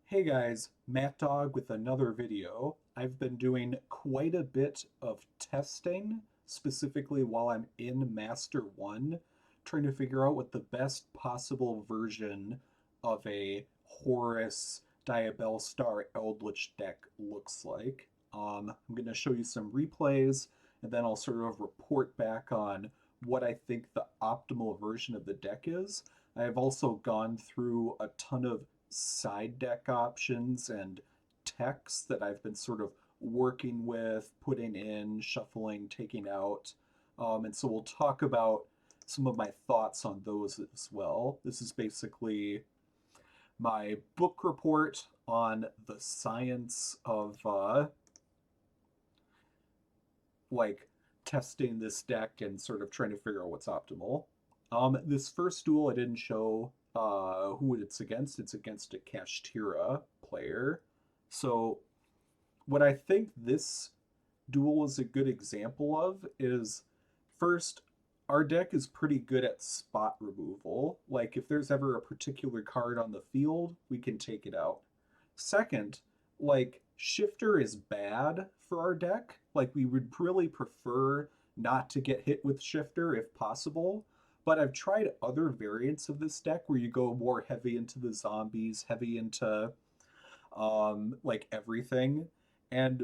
Hey guys, Matt Dog with another video. I've been doing quite a bit of testing, specifically while I'm in Master 1, trying to figure out what the best possible version of a Horus Diabellstar Eldlich deck looks like. I'm going to show you some replays, and then I'll sort of report back on what I think the optimal version of the deck is. I have also gone through a ton of side deck options and techs that I've been sort of working with, putting in, shuffling, taking out. And so we'll talk about some of my thoughts on those as well. This is basically my book report on the science of like testing this deck and sort of trying to figure out what's optimal. This first duel I didn't show who it's against. It's against a Kashtira player. So what I think this duel is a good example of is first, our deck is pretty good at spot removal. Like if there's ever a particular card on the field, we can take it out. Second, like Shifter is bad for our deck. Like we would really prefer not to get hit with Shifter if possible. But I've tried other variants of this deck where you go more heavy into the zombies, heavy into like everything, and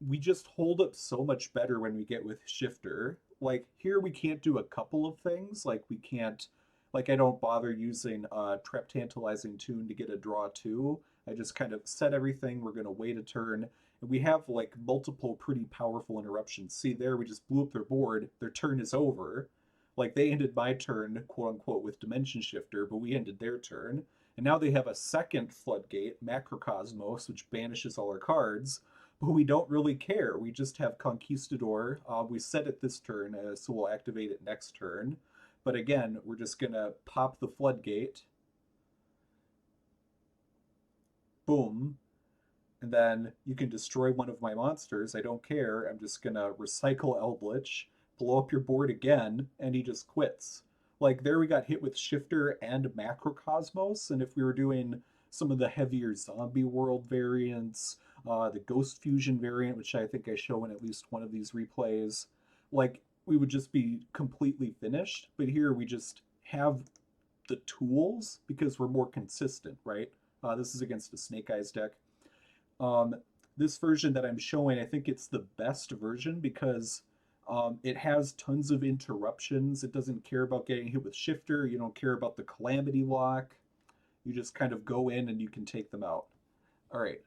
we just hold up so much better when we get with Shifter. Like here we can't do a couple of things. Like we can't, like I don't bother using Traptantalizing Tune to get a draw two. I just kind of set everything. We're gonna wait a turn. And we have like multiple pretty powerful interruptions. See there, we just blew up their board. Their turn is over. Like they ended my turn, quote unquote, with Dimension Shifter, but we ended their turn. And now they have a second floodgate, Macrocosmos, which banishes all our cards. But we don't really care. We just have Conquistador. We set it this turn, so we'll activate it next turn. But again, we're just going to pop the floodgate. Boom. And then you can destroy one of my monsters. I don't care. I'm just going to recycle Eldlich, blow up your board again, and he just quits. Like there we got hit with Shifter and Macrocosmos, and if we were doing some of the heavier zombie world variants, the Ghost Fusion variant, which I think I show in at least one of these replays, like we would just be completely finished. But here we just have the tools because we're more consistent, right? This is against a Snake Eyes deck. Um, this version that I'm showing, I think it's the best version because it has tons of interruptions. It doesn't care about getting hit with Shifter. You don't care about the Calamity Lock. You just kind of go in and you can take them out. All right.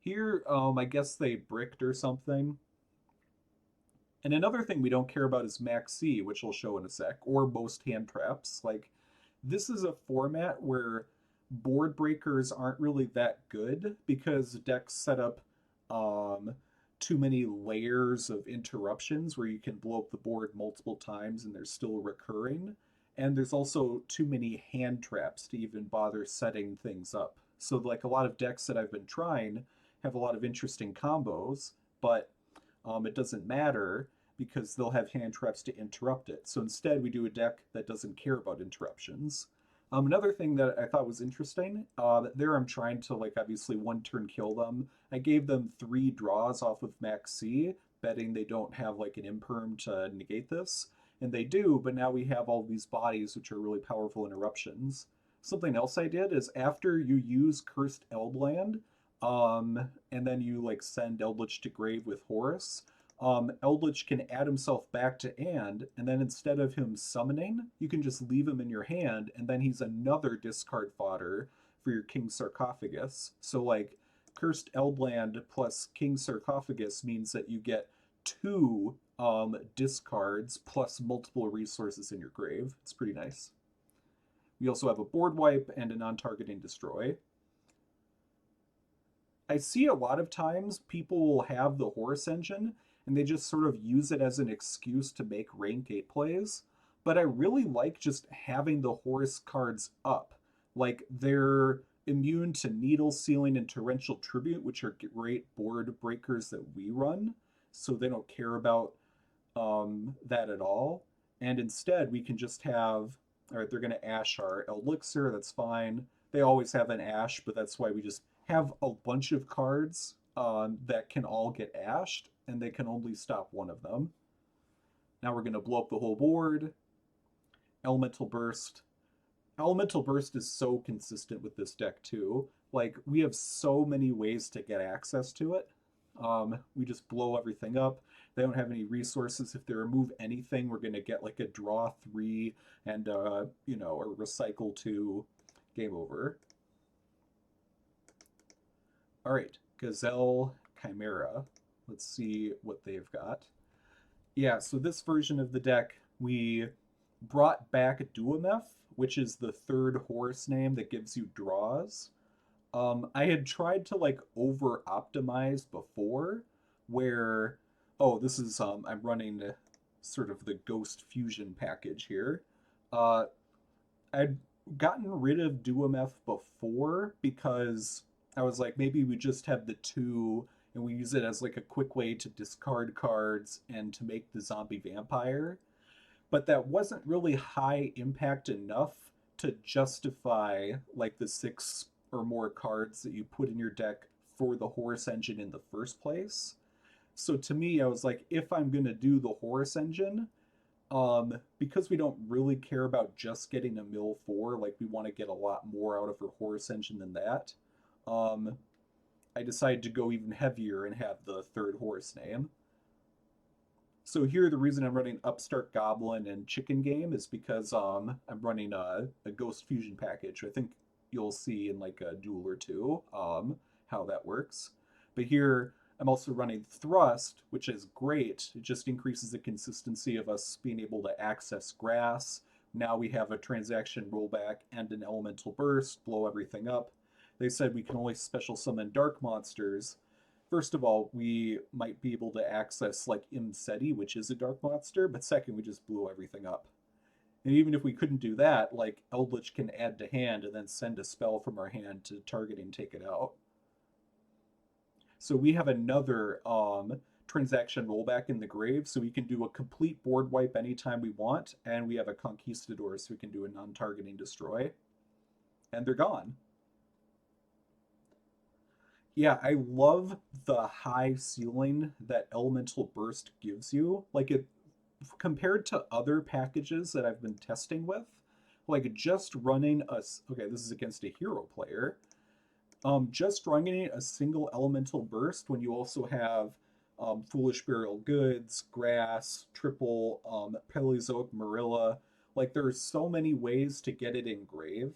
Here, I guess they bricked or something. And another thing we don't care about is Max C, which I'll show in a sec, or most hand traps. Like, this is a format where board breakers aren't really that good because decks set up too many layers of interruptions where you can blow up the board multiple times and they're still recurring. And there's also too many hand traps to even bother setting things up. So, like a lot of decks that I've been trying have a lot of interesting combos, but it doesn't matter because they'll have hand traps to interrupt it. So instead, we do a deck that doesn't care about interruptions. Another thing that I thought was interesting, there I'm trying to like obviously one turn kill them. I gave them 3 draws off of Max C, betting they don't have like an imperm to negate this. And they do, but now we have all these bodies which are really powerful interruptions. Something else I did is after you use Cursed Eldland, and then you like send Eldlich to grave with Horus, Eldlich can add himself back to and then instead of him summoning, you can just leave him in your hand, and then he's another discard fodder for your King Sarcophagus. So, like, Cursed Eldland plus King Sarcophagus means that you get 2 discards plus multiple resources in your grave. It's pretty nice. We also have a board wipe and a non-targeting destroy. I see a lot of times people will have the Horus engine and they just sort of use it as an excuse to make rank 8 plays. But I really like just having the Horus cards up. Like they're immune to Needle Sealing and Torrential Tribute, which are great board breakers that we run. So they don't care about that at all. And instead, we can just have, all right, they're going to Ash our Eldlixir, that's fine. They always have an Ash, but that's why we just have a bunch of cards that can all get ashed, and they can only stop one of them. Now we're going to blow up the whole board. Elemental Burst. Elemental Burst is so consistent with this deck too. Like, we have so many ways to get access to it. We just blow everything up. They don't have any resources. If they remove anything, we're going to get like a draw 3 and, you know, a recycle 2. Game over. All right, Gazelle Chimaera. Let's see what they've got. Yeah, so this version of the deck, we brought back Duamutef, which is the third Horus name that gives you draws. I had tried to like over optimize before, where, oh, this is I'm running sort of the Ghost Fusion package here. I'd gotten rid of Duamutef before because I was like, maybe we just have the 2 and we use it as like a quick way to discard cards and to make the zombie vampire. But that wasn't really high impact enough to justify like the 6 or more cards that you put in your deck for the Horus engine in the first place. So to me, I was like, if I'm going to do the Horus engine, because we don't really care about just getting a mill 4, like we want to get a lot more out of her Horus engine than that, I decided to go even heavier and have the third Horus name. So here, the reason I'm running Upstart Goblin and Chicken Game is because I'm running a Ghost Fusion package. I think you'll see in like a duel or two how that works. But here, I'm also running Thrust, which is great. It just increases the consistency of us being able to access grass. Now we have a Transaction Rollback and an Elemental Burst, blow everything up. They said we can only special summon dark monsters. First of all, we might be able to access like Imsety, which is a dark monster, but second, we just blew everything up. And even if we couldn't do that, like Eldlich can add to hand and then send a spell from our hand to target and take it out. So we have another transaction rollback in the grave, so we can do a complete board wipe anytime we want, and we have a Conquistador, so we can do a non-targeting destroy. And they're gone. Yeah, I love the high ceiling that Elemental Burst gives you. Like, it compared to other packages that I've been testing with, like just running a, okay, this is against a hero player, just running a single Elemental Burst when you also have Foolish Burial Goods, Grass, Triple, Paleozoic Marrella. Like, there's so many ways to get it in grave.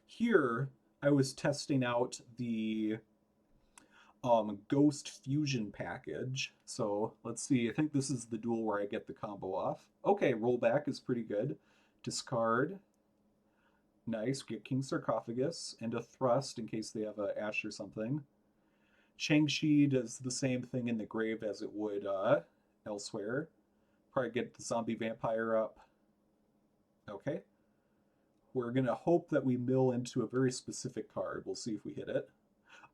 Here, I was testing out the Ghost Fusion package. So let's see, I think this is the duel where I get the combo off. Okay, rollback is pretty good. Discard. Nice, we get King Sarcophagus and a Thrust in case they have a Ash or something. Changshi does the same thing in the grave as it would elsewhere. Probably get the zombie vampire up. Okay. We're going to hope that we mill into a very specific card. We'll see if we hit it.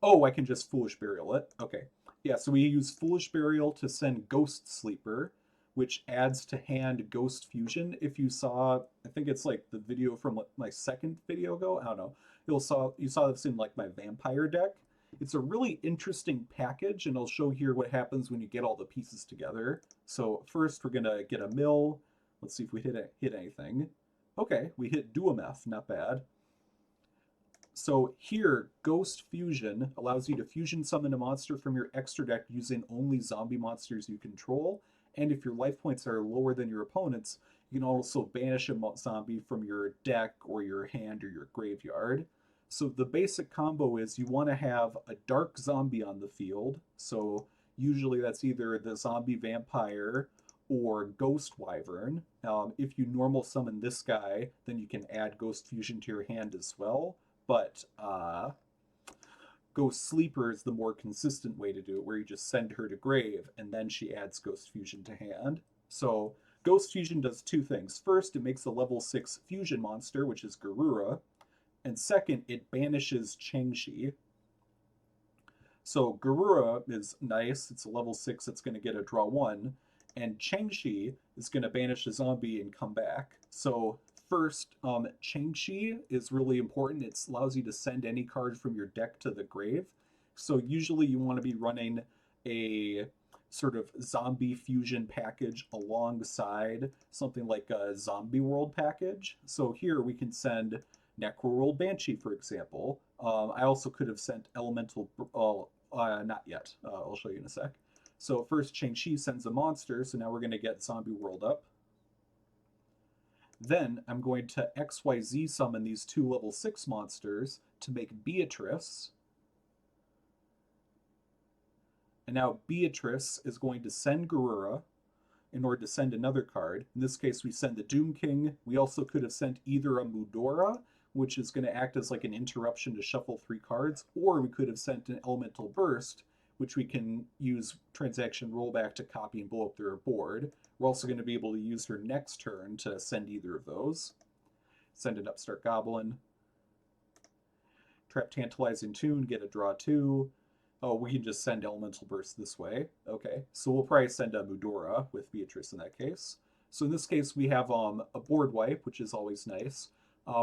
Oh, I can just Foolish Burial it. Okay. Yeah, so we use Foolish Burial to send Ghost Sleeper, which adds to hand Ghost Fusion. If you saw, I think it's like the video from my second video ago. I don't know. You saw this in like my vampire deck. It's a really interesting package, and I'll show here what happens when you get all the pieces together. So first, we're gonna get a mill. Let's see if we hit anything. Okay, we hit Duamutef, not bad. So here, Ghost Fusion allows you to fusion summon a monster from your extra deck using only zombie monsters you control. And if your life points are lower than your opponent's, you can also banish a zombie from your deck or your hand or your graveyard. So the basic combo is you want to have a dark zombie on the field. So usually that's either the zombie vampire or Ghost Wyvern. If you normal summon this guy, then you can add Ghost Fusion to your hand as well. But Ghost Sleeper is the more consistent way to do it, where you just send her to grave and then she adds Ghost Fusion to hand. So Ghost Fusion does two things. First, it makes a level 6 fusion monster, which is Garura. And second, it banishes Changshi. So Garura is nice. It's a level 6 that's going to get a draw 1. And Changshi is going to banish a zombie and come back. So first, Changshi is really important. It allows you to send any card from your deck to the grave. So usually you want to be running a sort of zombie fusion package alongside something like a zombie world package. So here we can send Necroworld Banshee, for example. I also could have sent Elemental, not yet. I'll show you in a sec. So first Changshi sends a monster, so now we're going to get Zombie World up. Then I'm going to XYZ summon these 2 level 6 monsters to make Beatrice. And now Beatrice is going to send Garura in order to send another card. In this case, we send the Doom King. We also could have sent either a Mudora, which is going to act as like an interruption to shuffle 3 cards, or we could have sent an Elemental Burst, which we can use Transaction Rollback to copy and blow up their board. We're also going to be able to use her next turn to send either of those. Send an Upstart Goblin. Traptantalizing Tune, get a draw 2. Oh, we can just send Elemental Burst this way. Okay, so we'll probably send a Mudora with Beatrice in that case. So in this case, we have a board wipe, which is always nice.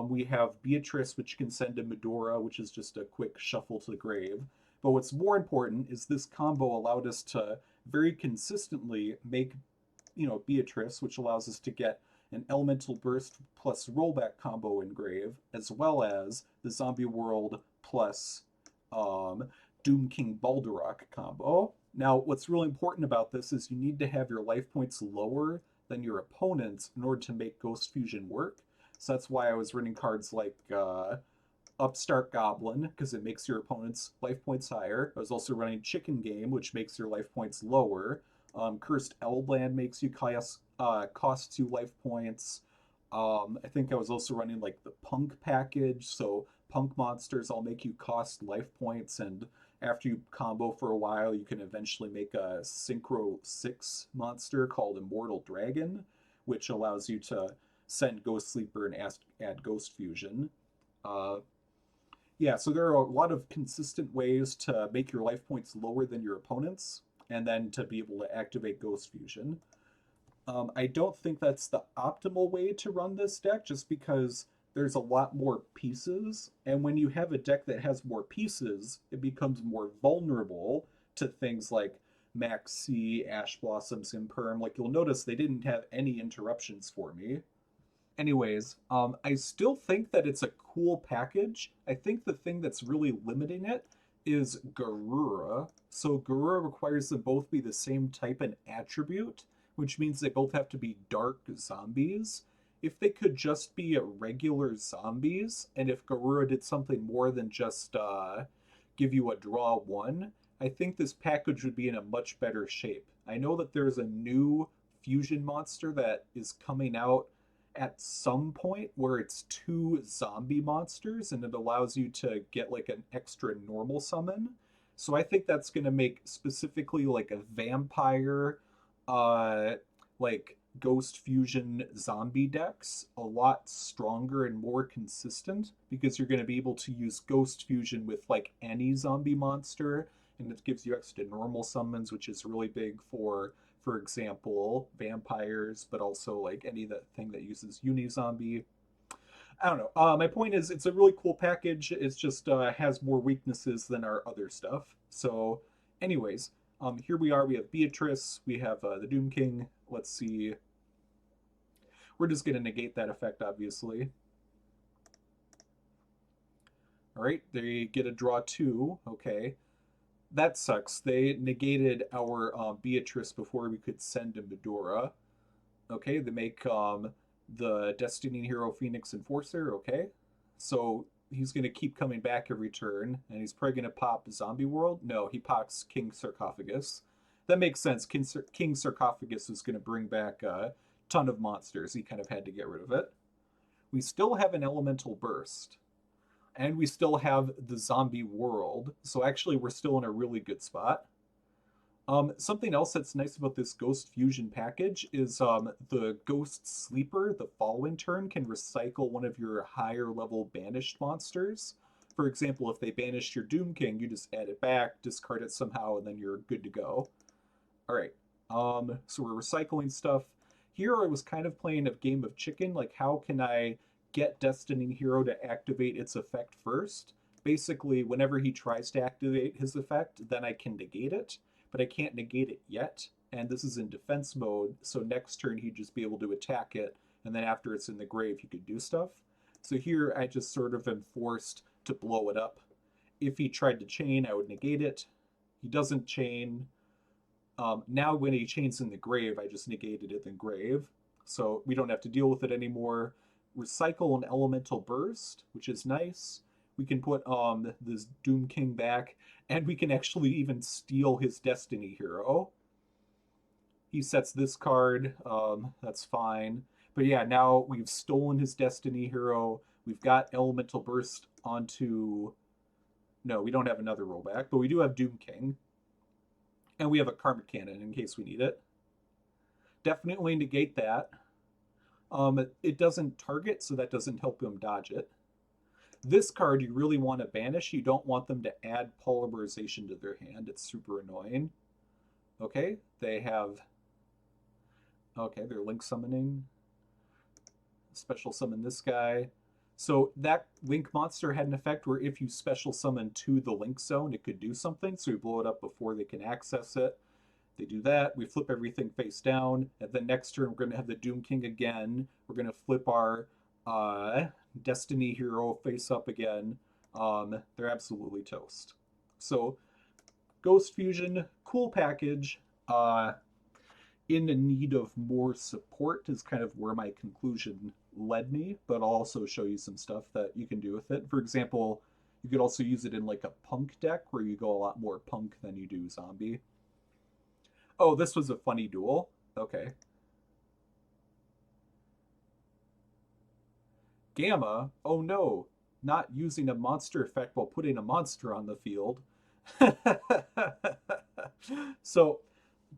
We have Beatrice, which can send a Mudora, which is just a quick shuffle to the grave. But what's more important is this combo allowed us to very consistently make, Beatrice, which allows us to get an Elemental Burst plus Rollback combo in grave, as well as the Zombie World plus Doom King Baldarok combo. Now, what's really important about this is you need to have your life points lower than your opponents in order to make Ghost Fusion work. So that's why I was running cards like Upstart Goblin, because it makes your opponent's life points higher. I was also running Chicken Game, which makes your life points lower. Cursed Eldland makes you costs you life points. I think I was also running like the Punk package, so Punk monsters all make you cost life points, and after you combo for a while, you can eventually make a Synchro 6 monster called Immortal Dragon, which allows you to send Ghost Sleeper and add Ghost Fusion. Yeah, so there are a lot of consistent ways to make your life points lower than your opponents, and then to be able to activate Ghost Fusion. I don't think that's the optimal way to run this deck, just because there's a lot more pieces, and when you have a deck that has more pieces, it becomes more vulnerable to things like Max C, Ash Blossoms, Imperm. Like, you'll notice they didn't have any interruptions for me. Anyways, I still think that it's a cool package. I think the thing that's really limiting it is Garura. So Garura requires them both be the same type and attribute, which means they both have to be dark zombies. If they could just be regular zombies, and if Garura did something more than just give you a draw 1, I think this package would be in a much better shape. I know that there's a new fusion monster that is coming out at some point where it's 2 zombie monsters, and it allows you to get like an extra normal summon. So I think that's going to make specifically like a vampire, like Ghost Fusion zombie decks a lot stronger and more consistent, because you're going to be able to use Ghost Fusion with like any zombie monster, and it gives you extra normal summons, which is really big for example, vampires, but also like anything that uses Uni-Zombie. I don't know. My point is, it's a really cool package. It's just has more weaknesses than our other stuff. So, anyways, here we are. We have Beatrice. We have the Doom King. Let's see. We're just going to negate that effect, obviously. All right, they get a draw 2. Okay. That sucks. They negated our Beatrice before we could send a Medora. Okay, they make the Destiny Hero Phoenix Enforcer. Okay, so he's going to keep coming back every turn, and he's probably going to pop Zombie World. No, he pops King Sarcophagus. That makes sense. King Sarcophagus is going to bring back a ton of monsters. He kind of had to get rid of it. We still have an Elemental Burst. And we still have the Zombie World. So actually, we're still in a really good spot. Something else that's nice about this Ghost Fusion package is the Ghost Sleeper, the following turn, can recycle one of your higher level banished monsters. For example, if they banished your Doom King, you just add it back, discard it somehow, and then you're good to go. All right, so we're recycling stuff. Here I was kind of playing a game of chicken, like how can I get Destiny Hero to activate its effect first? Basically, whenever he tries to activate his effect, then I can negate it, but I can't negate it yet. And this is in defense mode, so next turn he'd just be able to attack it, and then after it's in the grave, he could do stuff. So here I just sort of am forced to blow it up. If he tried to chain, I would negate it. He doesn't chain. Now when he chains in the grave, I just negated it in the grave. So we don't have to deal with it anymore. Recycle an elemental burst, which is nice. We can put this Doom King back, and we can actually even steal his Destiny Hero. He sets this card, that's fine. But yeah, now we've stolen his Destiny Hero. We've got Elemental Burst onto... No, we don't have another rollback, but we do have Doom King. And we have a Karmic Cannon in case we need it. Definitely negate that. It doesn't target, so that doesn't help him dodge it. This card you really want to banish. You don't want them to add Polymerization to their hand. It's super annoying. Okay, they have... Okay, they're Link summoning. Special summon this guy. So that Link monster had an effect where if you special summon to the Link zone, it could do something. So we blow it up before they can access it. They do that. We flip everything face down. And then next turn, we're going to have the Doom King again. We're going to flip our Destiny Hero face up again. They're absolutely toast. So Ghost Fusion, cool package. In need of more support is kind of where my conclusion led me, but I'll also show you some stuff that you can do with it. For example, you could also use it in like a punk deck where you go a lot more punk than you do zombie. Oh, this was a funny duel. Okay. Gamma, oh no, not using a monster effect while putting a monster on the field. So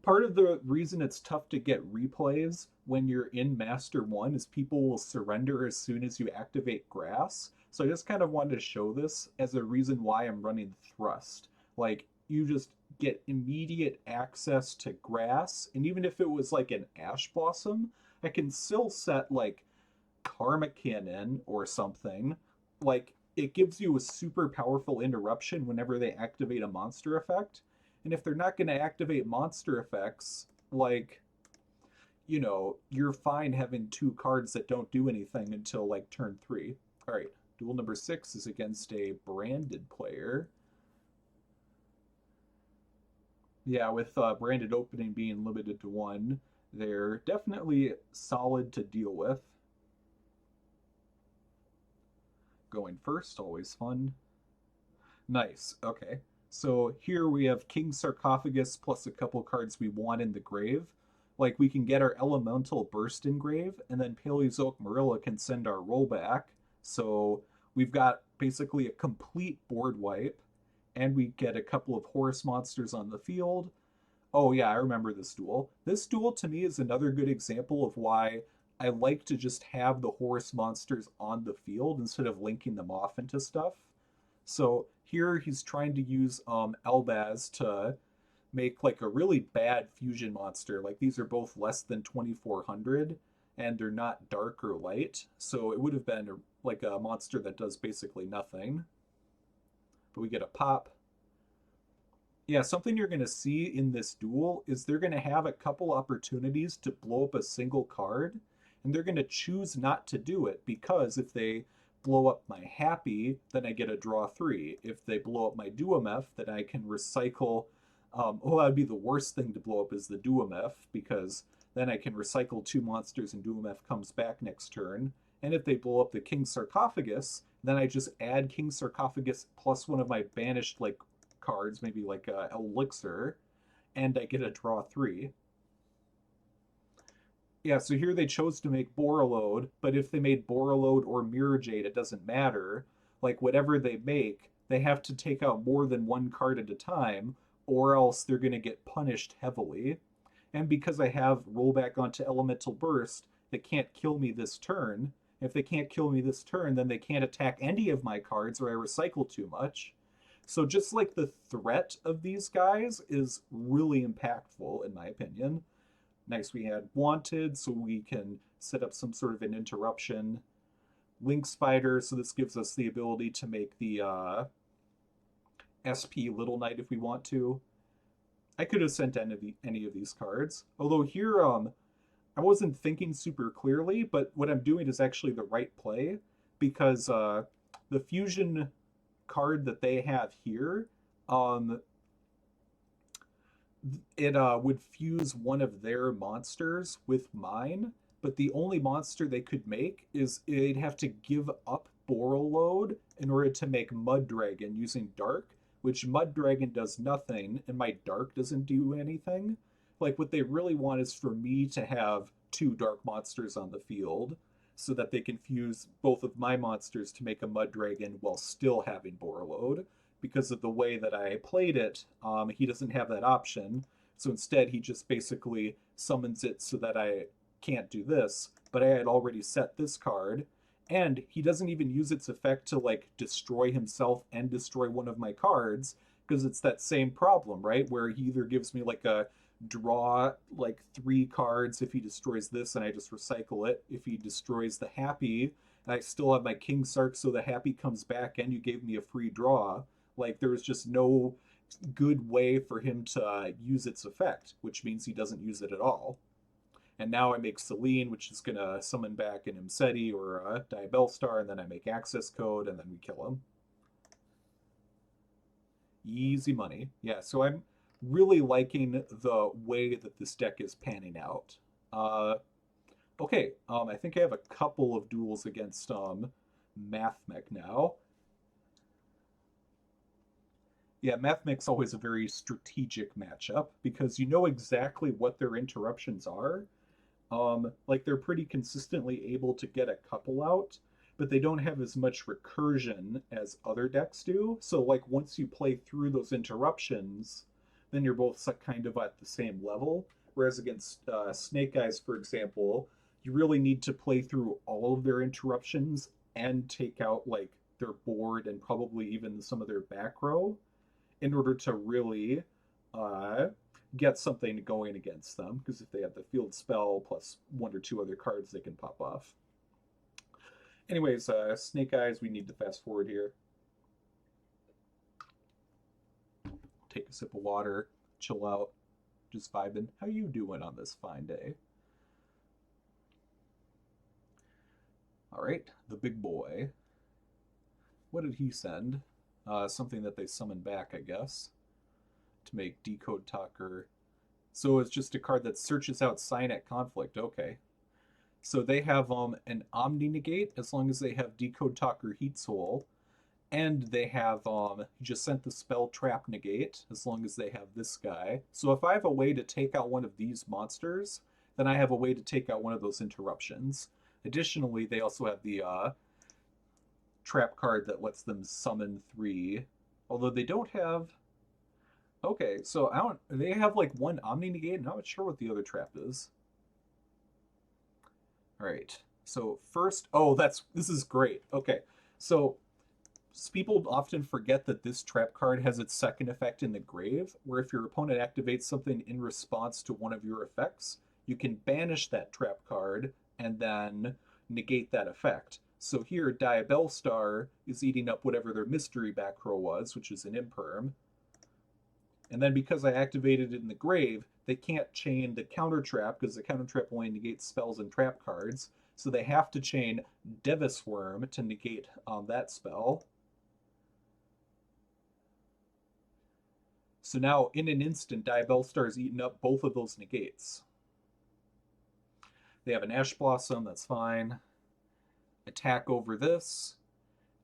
part of the reason it's tough to get replays when you're in Master 1 is people will surrender as soon as you activate Grass. So I just kind of wanted to show this as a reason why I'm running Thrust. Like, you just get immediate access to Grass, and even if it was like an Ash Blossom, I can still set like Karma Cannon or something. Like, it gives you a super powerful interruption whenever they activate a monster effect. And if they're not going to activate monster effects, like, you know, you're fine having two cards that don't do anything until like turn 3. All right, duel number 6 is against a branded player. Yeah, with branded opening being limited to 1, they're definitely solid to deal with. Going first, always fun. Nice, okay. So here we have King Sarcophagus plus a couple cards we want in the grave. Like, we can get our Elemental Burst in grave, and then Paleozoic Marrella can send our rollback. So we've got basically a complete board wipe, and we get a couple of Horus monsters on the field. Oh yeah, I remember this duel. This duel to me is another good example of why I like to just have the Horus monsters on the field instead of linking them off into stuff. So here he's trying to use Elbaz to make like a really bad fusion monster. Like, these are both less than 2400 and they're not dark or light. So it would have been like a monster that does basically nothing. But we get a pop. Yeah, something you're going to see in this duel is they're going to have a couple opportunities to blow up a single card, and they're going to choose not to do it because if they blow up my Hapi, then I get a draw 3. If they blow up my Duamutef, then I can recycle. That would be the worst thing to blow up is the Duamutef, because then I can recycle 2 monsters and Duamutef comes back next turn. And if they blow up the King Sarcophagus, then I just add King Sarcophagus plus one of my banished like cards, maybe like Eldlixir, and I get a draw 3. Yeah, so here they chose to make Borreload, but if they made Borreload or Mirror Jade, it doesn't matter. Like, whatever they make, they have to take out more than one card at a time, or else they're going to get punished heavily. And because I have rollback onto Elemental Burst, they can't kill me this turn. If they can't kill me this turn, then they can't attack any of my cards or I recycle too much. So just like the threat of these guys is really impactful, in my opinion. Nice, we had Wanted, so we can set up some sort of an interruption. Link Spider, so this gives us the ability to make the SP Little Knight if we want to. I could have sent any of these cards. Although here, I wasn't thinking super clearly, but what I'm doing is actually the right play because the fusion card that they have here, um, it would fuse one of their monsters with mine, but the only monster they could make is they'd have to give up Borreload in order to make Mud Dragon using Dark, which Mud Dragon does nothing, and my Dark doesn't do anything. Like, what they really want is for me to have two Dark monsters on the field so that they can fuse both of my monsters to make a Mud Dragon while still having Borreload. Because of the way that I played it, he doesn't have that option. So instead, he just basically summons it so that I can't do this. But I had already set this card, and he doesn't even use its effect to like destroy himself and destroy one of my cards, because it's that same problem, right? Where he either gives me like a draw like 3 cards if he destroys this and I just recycle it. If he destroys the Hapi, and I still have my King Sark, so the Hapi comes back and you gave me a free draw. Like, there was just no good way for him to use its effect, which means he doesn't use it at all. And now I make Selene, which is going to summon back an Imsety or a Diabellstar, and then I make access code, and then we kill him. Easy money. Yeah, so I'm really liking the way that this deck is panning out. Okay, I think I have a couple of duels against Mathmech now. Yeah, Mathmech's always a very strategic matchup because you know exactly what their interruptions are. Like, they're pretty consistently able to get a couple out, but they don't have as much recursion as other decks do. So like, once you play through those interruptions, then you're both kind of at the same level. Whereas against Snake Eyes, for example, you really need to play through all of their interruptions and take out like their board and probably even some of their back row in order to really uh, get something going against them. Because if they have the field spell plus 1 or 2 other cards, they can pop off. Anyways, Snake Eyes, we need to fast forward here. Take a sip of water, chill out, just vibing. How you doing on this fine day? All right, the big boy. What did he send? Something that they summoned back, I guess, to make Decode Talker. So it's just a card that searches out Cynet Conflict. Okay. So they have an Omni Negate as long as they have Decode Talker Heat Soul. And they have just sent the Spell Trap Negate as long as they have this guy. So if I have a way to take out one of these monsters, then I have a way to take out one of those interruptions. Additionally, they also have the trap card that lets them summon 3. Although they don't have... Okay, so I don't... They have like 1 Omni Negate. I'm not sure what the other trap is. Alright, so first... Oh, this is great. Okay, so people often forget that this trap card has its second effect in the grave, where if your opponent activates something in response to one of your effects, you can banish that trap card and then negate that effect. So here, Diabellstar is eating up whatever their mystery back row was, which is an imperm. And then because I activated it in the grave, they can't chain the counter trap because the counter trap only negates spells and trap cards. So they have to chain Devisworm to negate that spell. So now, in an instant, Diabellstar has eaten up both of those negates. They have an Ash Blossom, that's fine. Attack over this.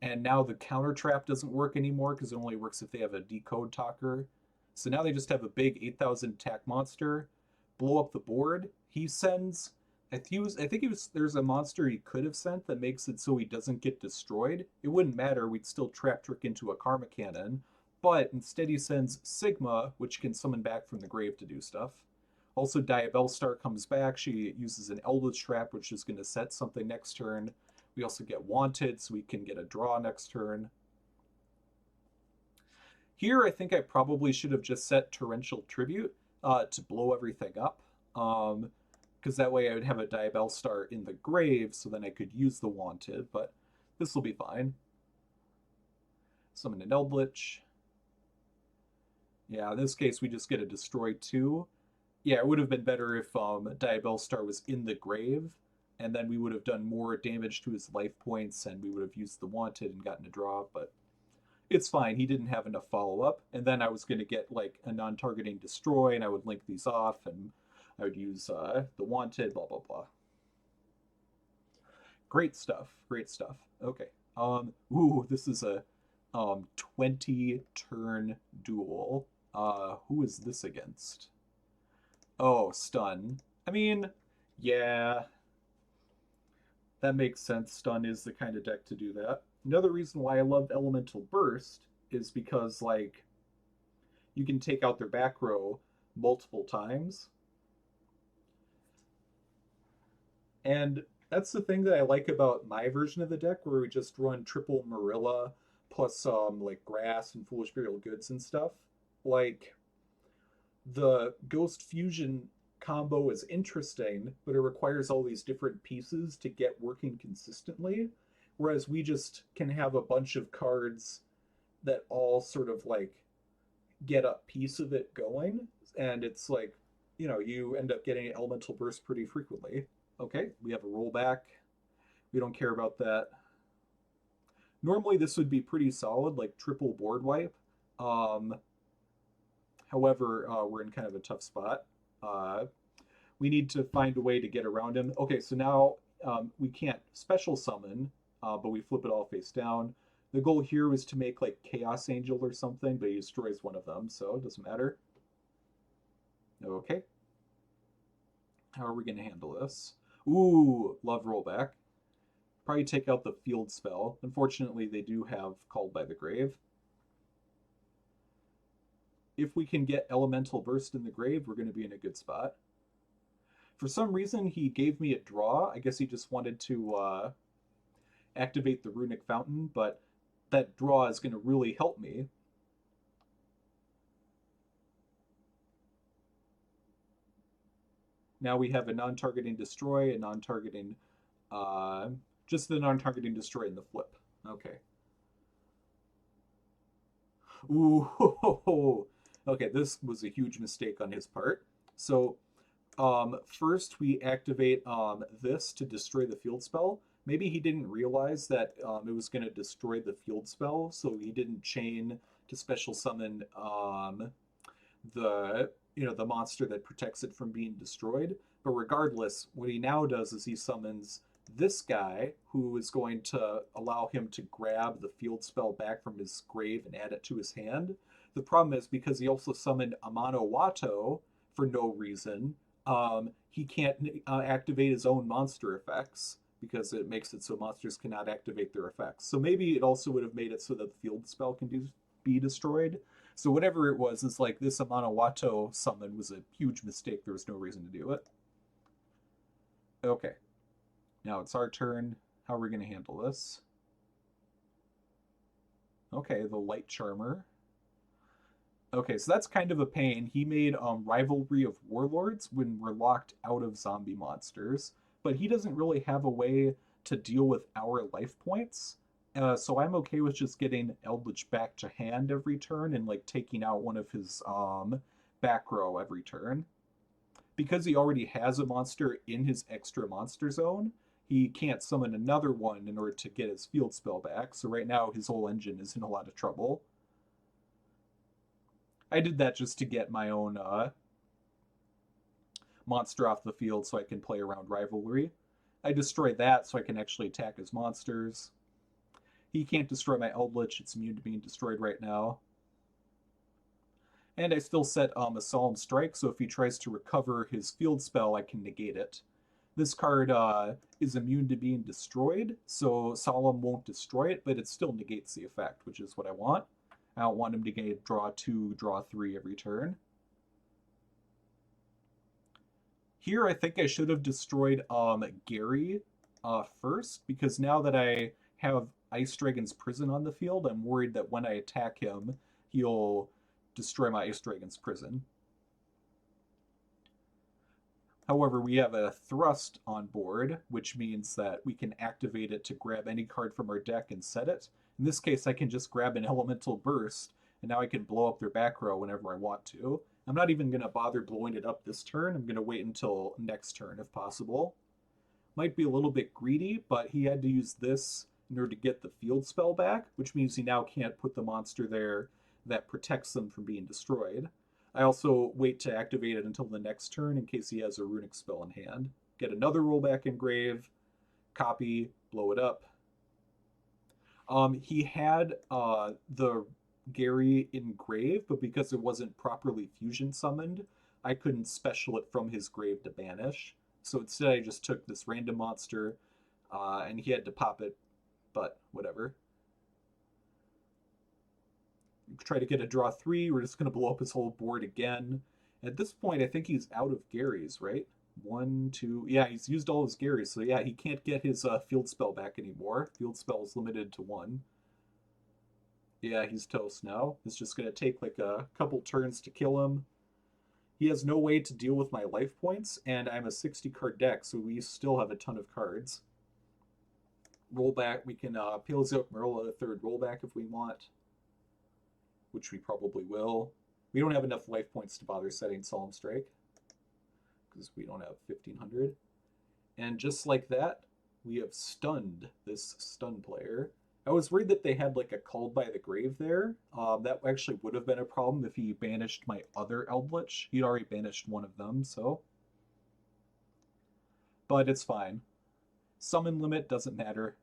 And now the counter trap doesn't work anymore because it only works if they have a Decode Talker. So now they just have a big 8,000 attack monster. Blow up the board. He sends... there's a monster he could have sent that makes it so he doesn't get destroyed. It wouldn't matter, we'd still Trap Trick into a Karma Cannon. But instead he sends Sigma, which can summon back from the grave to do stuff. Also, Diabellstar comes back. She uses an Eldlich Trap, which is going to set something next turn. We also get Wanted, so we can get a draw next turn. Here, I think I probably should have just set Torrential Tribute to blow everything up. because that way I would have a Diabellstar in the grave, so then I could use the Wanted, but this will be fine. Summon an Eldlich. Yeah, in this case, we just get a Destroy 2. Yeah, it would have been better if Diabellstar was in the grave, and then we would have done more damage to his life points, and we would have used the Wanted and gotten a draw, but it's fine. He didn't have enough follow-up, and then I was going to get like a non-targeting Destroy, and I would link these off, and I would use the Wanted, blah, blah, blah. Great stuff. Great stuff. Okay. Ooh, this is a 20-turn duel. Who is this against? Oh, Stun. I mean, yeah, that makes sense. Stun is the kind of deck to do that. Another reason why I love Elemental Burst is because, like, you can take out their back row multiple times. And that's the thing that I like about my version of the deck, where we just run triple Marrella plus like grass and foolish burial goods and stuff. Like, the Ghost Fusion combo is interesting, but it requires all these different pieces to get working consistently. Whereas we just can have a bunch of cards that all sort of like get a piece of it going. And it's like, you know, you end up getting Elemental Burst pretty frequently. Okay, we have a rollback. We don't care about that. Normally this would be pretty solid, like triple board wipe. However, we're in kind of a tough spot. We need to find a way to get around him. Okay, so now we can't special summon, but we flip it all face down. The goal here was to make like Chaos Angel or something, but he destroys one of them, so it doesn't matter. Okay. How are we going to handle this? Ooh, love rollback. Probably take out the field spell. Unfortunately, they do have Called by the Grave. If we can get Elemental Burst in the grave, we're going to be in a good spot. For some reason, he gave me a draw. I guess he just wanted to activate the Runick Fountain, but that draw is going to really help me. Now we have a non-targeting Destroy, a non-targeting, just the non-targeting Destroy in the flip. Okay. Ooh, okay, this was a huge mistake on his part. So first we activate this to destroy the field spell. Maybe he didn't realize that it was going to destroy the field spell, so he didn't chain to special summon the the monster that protects it from being destroyed. But regardless, what he now does is he summons this guy, who is going to allow him to grab the field spell back from his grave and add it to his hand. The problem is, because he also summoned Amano Watto for no reason, he can't activate his own monster effects, because it makes it so monsters cannot activate their effects. So maybe it also would have made it so that the field spell can be destroyed. So whatever it was, it's like this Amano Watto summon was a huge mistake. There was no reason to do it. Okay. Now it's our turn. How are we going to handle this? Okay, the Light Charmer. Okay, so that's kind of a pain. He made Rivalry of Warlords when we're locked out of zombie monsters, but he doesn't really have a way to deal with our life points. So I'm okay with just getting Eldlich back to hand every turn and like taking out one of his back row every turn. Because he already has a monster in his extra monster zone, he can't summon another one in order to get his field spell back. So right now his whole engine is in a lot of trouble. I did that just to get my own monster off the field so I can play around Rivalry. I destroyed that so I can actually attack his monsters. He can't destroy my Eldlich. It's immune to being destroyed right now. And I still set a Solemn Strike, so if he tries to recover his field spell, I can negate it. This card is immune to being destroyed, so Solemn won't destroy it, but it still negates the effect, which is what I want. I don't want him to get draw 2, draw 3 every turn. Here, I think I should have destroyed Gary first, because now that I have Ice Dragon's Prison on the field, I'm worried that when I attack him, he'll destroy my Ice Dragon's Prison. However, we have a thrust on board, which means that we can activate it to grab any card from our deck and set it. In this case, I can just grab an Elemental Burst, and now I can blow up their back row whenever I want to. I'm not even going to bother blowing it up this turn. I'm going to wait until next turn if possible. Might be a little bit greedy, but he had to use this in order to get the field spell back, which means he now can't put the monster there that protects them from being destroyed. I also wait to activate it until the next turn in case he has a runic spell in hand. Get another rollback engrave, copy, blow it up. He had the Gary engrave, but because it wasn't properly fusion summoned, I couldn't special it from his grave to banish. So instead, I just took this random monster, and he had to pop it, but whatever. Try to get a draw 3. We're just going to blow up his whole board again. At this point, I think he's out of Gary's, right? 1, 2. Yeah, he's used all his Gary's. So yeah, he can't get his field spell back anymore. Field spell is limited to 1. Yeah, he's toast now. It's just going to take like a couple turns to kill him. He has no way to deal with my life points, and I'm a 60-card deck, so we still have a ton of cards. Rollback, we can Paleozoic Marrella a third rollback if we want, which we probably will. We don't have enough life points to bother setting Solemn Strike, because we don't have 1,500. And just like that, we have stunned this stun player. I was worried that they had like a Called by the Grave there. That actually would have been a problem if he banished my other Eldlich. He'd already banished one of them, so. But it's fine. Summon limit doesn't matter.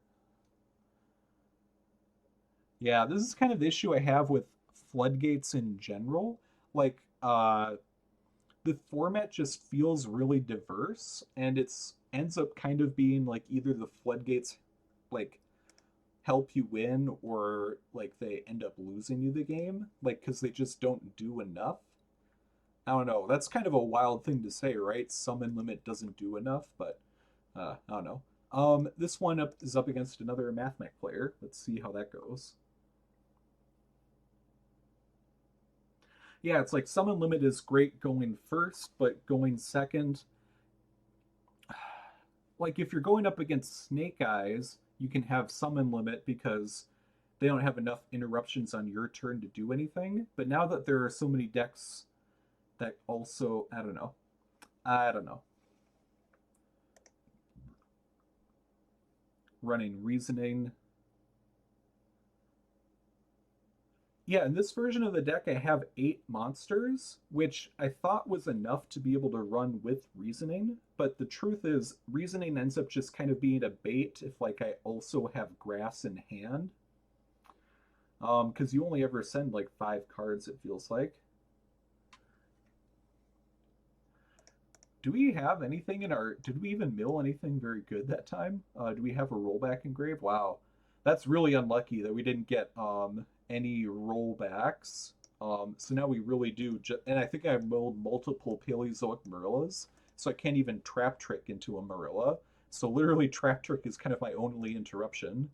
Yeah, this is kind of the issue I have with floodgates in general. Like, the format just feels really diverse, and it's ends up kind of being like either the floodgates like help you win or like they end up losing you the game, like because they just don't do enough. I don't know. That's kind of a wild thing to say, right? Summon limit doesn't do enough, but I don't know. This one is up against another Mathmech player. Let's see how that goes. Yeah, it's like summon limit is great going first, but going second, like if you're going up against Snake Eyes, you can have summon limit because they don't have enough interruptions on your turn to do anything. But now that there are so many decks that also, I don't know. Running Reasoning. Yeah, in this version of the deck, I have 8 monsters, which I thought was enough to be able to run with Reasoning. But the truth is, Reasoning ends up just kind of being a bait if, like, I also have Grass in hand. Because you only ever send, like, 5 cards, it feels like. Do we have anything in our... Did we even mill anything very good that time? Do we have a rollback engrave? Wow. That's really unlucky that we didn't get any rollbacks. So now we really do... And I think I milled multiple Paleozoic Marrellas, so I can't even Trap Trick into a Marrella. So literally Trap Trick is kind of my only interruption.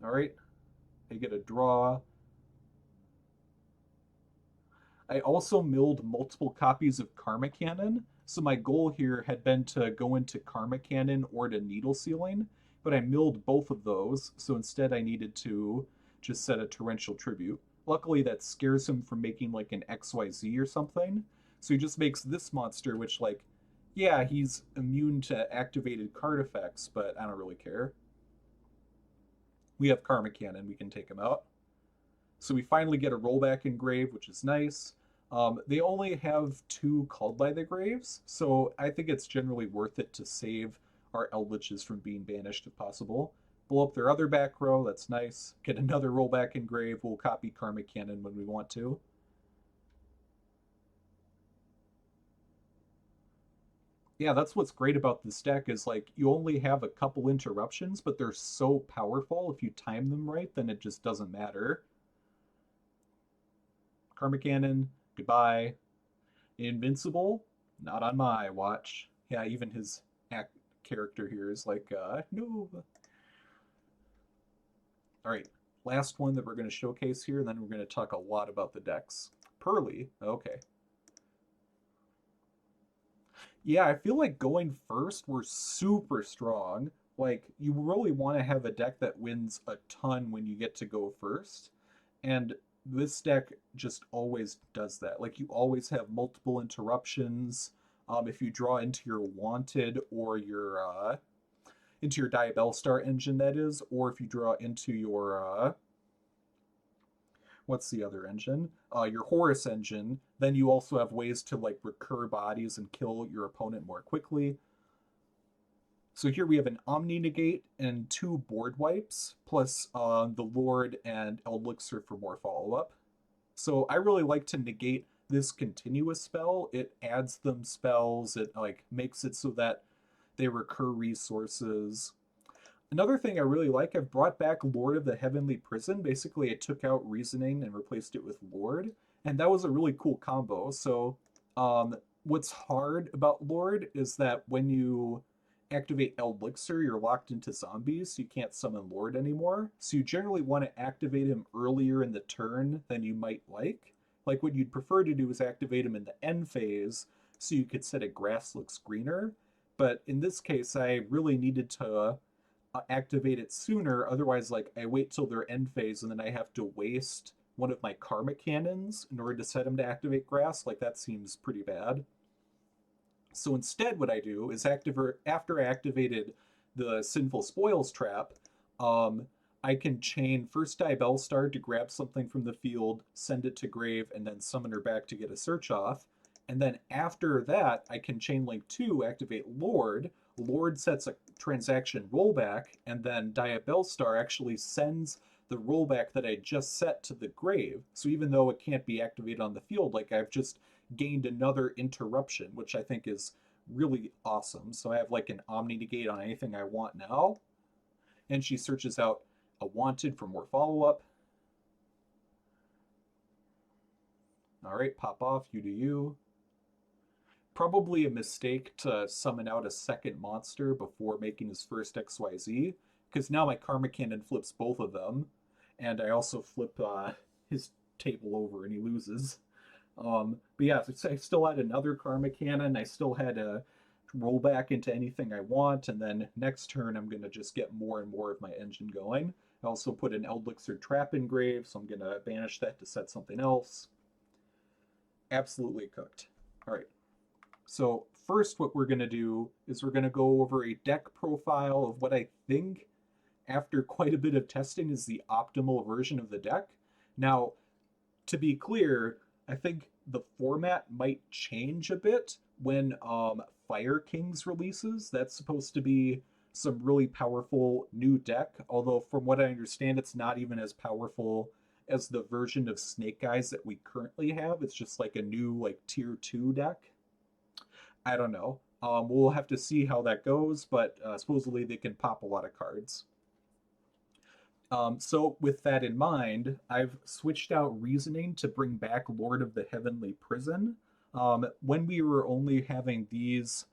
Alright. I get a draw. I also milled multiple copies of Karma Cannon, so my goal here had been to go into Karma Cannon or to Needle Sealing, but I milled both of those, so instead I needed to just set a Torrential Tribute. Luckily that scares him from making like an XYZ or something, so he just makes this monster, which like, yeah, he's immune to activated card effects, but I don't really care. We have Karma Cannon, we can take him out. So we finally get a rollback engrave, which is nice. They only have 2 Called by the Graves, so I think it's generally worth it to save our Eldliches from being banished if possible. Blow up their other back row, that's nice. Get another rollback engrave, we'll copy Karma Cannon when we want to. Yeah, that's what's great about this deck is like you only have a couple interruptions, but they're so powerful. If you time them right, then it just doesn't matter. Karma Cannon, goodbye. Invincible, not on my watch. Yeah, even his character here is like, no. All right, last one that we're going to showcase here, and then we're going to talk a lot about the decks. Purrelly, okay. Yeah, I feel like going first, we're super strong. Like, you really want to have a deck that wins a ton when you get to go first. And this deck just always does that. Like, you always have multiple interruptions. If you draw into your wanted or your into your Diabellstar engine, that is, or if you draw into your what's the other engine? Your Horus engine. Then you also have ways to like recur bodies and kill your opponent more quickly. So here we have an Omni Negate and two board wipes, plus the Lord and Eldlixir for more follow up. So I really like to negate this continuous spell. It adds them spells. It like makes it so that they recur resources. Another thing I really like, I've brought back Lord of the Heavenly Prison. Basically, I took out Reasoning and replaced it with Lord, and that was a really cool combo. So, what's hard about Lord is that when you activate Eldlixir, you're locked into zombies, so you can't summon Lord anymore. So you generally want to activate him earlier in the turn than you might like. Like what you'd prefer to do is activate him in the end phase, so you could set a grass looks greener. But in this case, I really needed to activate it sooner. Otherwise, like I wait till their end phase and then I have to waste one of my karma cannons in order to set him to activate grass. Like that seems pretty bad. So instead, what I do is after I activated the Sinful Spoils trap, um, I can chain first Diabellstar to grab something from the field, send it to grave, and then summon her back to get a search off. And then after that, I can chain link 2, activate Lord. Lord sets a transaction rollback, and then Diabellstar actually sends the rollback that I just set to the grave. So even though it can't be activated on the field, like I've just gained another interruption, which I think is really awesome. So I have like an Omni Negate on anything I want now. And she searches out a wanted for more follow up. All right, pop off, you do you. Probably a mistake to summon out a second monster before making his first XYZ, because now my Karma Cannon flips both of them, and I also flip his table over and he loses. But yeah, I still had another Karma Cannon. I still had a roll back into anything I want, and then next turn I'm going to just get more and more of my engine going. I also put an Eldlixir trap in grave, so I'm going to banish that to set something else. Absolutely cooked. All right. So first what we're going to do is we're going to go over a deck profile of what I think, after quite a bit of testing, is the optimal version of the deck. Now, to be clear, I think the format might change a bit when Fire Kings releases. That's supposed to be some really powerful new deck, although from what I understand, it's not even as powerful as the version of Snake Eyes that we currently have. It's just like a new like tier 2 deck. I don't know. We'll have to see how that goes, but supposedly they can pop a lot of cards. So with that in mind, I've switched out Reasoning to bring back Lord of the Heavenly Prison. When we were only having these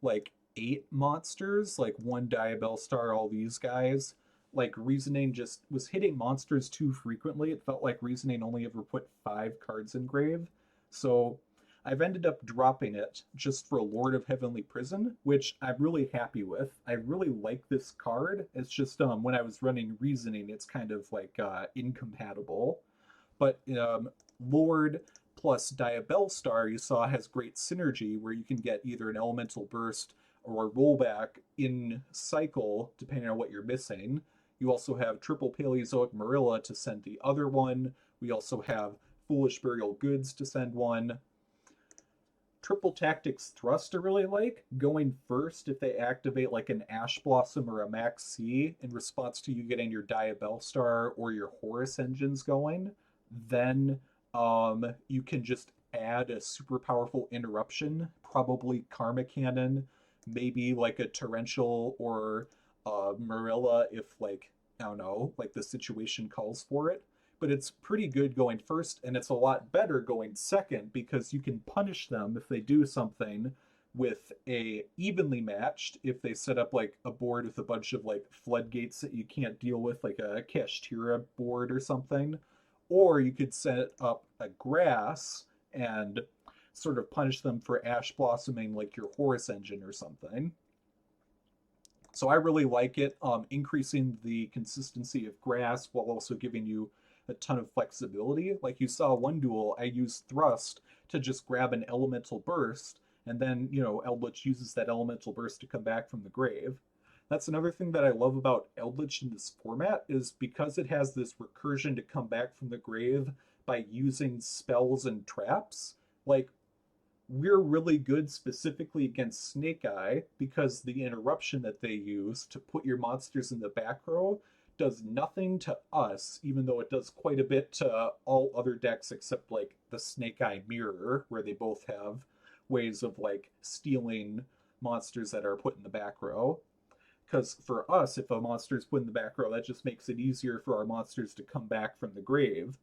like 8 monsters, like one Diabellstar, all these guys, like Reasoning just was hitting monsters too frequently. It felt like Reasoning only ever put 5 cards in grave. So I've ended up dropping it just for Lord of Heavenly Prison, which I'm really happy with. I really like this card. It's just when I was running Reasoning, it's kind of like incompatible. But Lord plus Diabellstar, you saw, has great synergy where you can get either an Elemental Burst or a rollback in cycle, depending on what you're missing. You also have triple Paleozoic Marrella to send the other one. We also have Foolish Burial Goods to send one. Triple Tactics Thrust I really like. Going first if they activate like an Ash Blossom or a Max C in response to you getting your Diabellstar or your Horus engines going. Then you can just add a super powerful interruption, probably Karma Cannon, maybe like a Torrential or Marrella if like, I don't know, like the situation calls for it. But it's pretty good going first, and it's a lot better going second because you can punish them if they do something with a evenly matched, if they set up like a board with a bunch of like floodgates that you can't deal with, like a Kashtira board or something. Or you could set up a grass and sort of punish them for ash blossoming like your Horus engine or something. So I really like it, increasing the consistency of grass while also giving you a ton of flexibility. Like you saw one duel, I used Thrust to just grab an elemental burst, and then, Eldlich uses that elemental burst to come back from the grave. That's another thing that I love about Eldlich in this format, is because it has this recursion to come back from the grave by using spells and traps. Like, we're really good specifically against Snake Eye because the interruption that they use to put your monsters in the back row does nothing to us, even though it does quite a bit to all other decks except like the Snake Eye Mirror, where they both have ways of like stealing monsters that are put in the back row. Because for us, if a monster is put in the back row, that just makes it easier for our monsters to come back from the grave.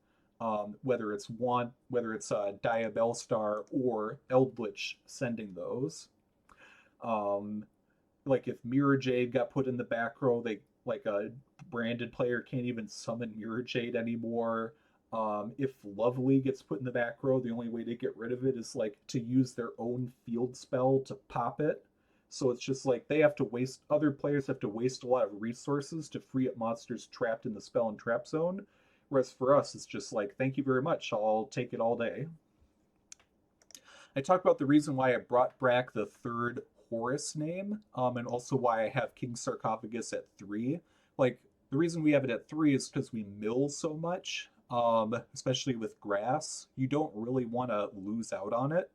Whether it's Diabellstar or Eldlich sending those. Like if Mirror Jade got put in the back row, they like a branded player can't even summon Mirror Jade anymore. If Lovely gets put in the back row, the only way to get rid of it is like to use their own field spell to pop it. So it's just like other players have to waste a lot of resources to free up monsters trapped in the spell and trap zone. Whereas for us, it's just like, thank you very much, I'll take it all day. I talked about the reason why I brought back the third Horus name, and also why I have King Sarcophagus at 3. Like, the reason we have it at 3 is because we mill so much, especially with grass. You don't really want to lose out on it.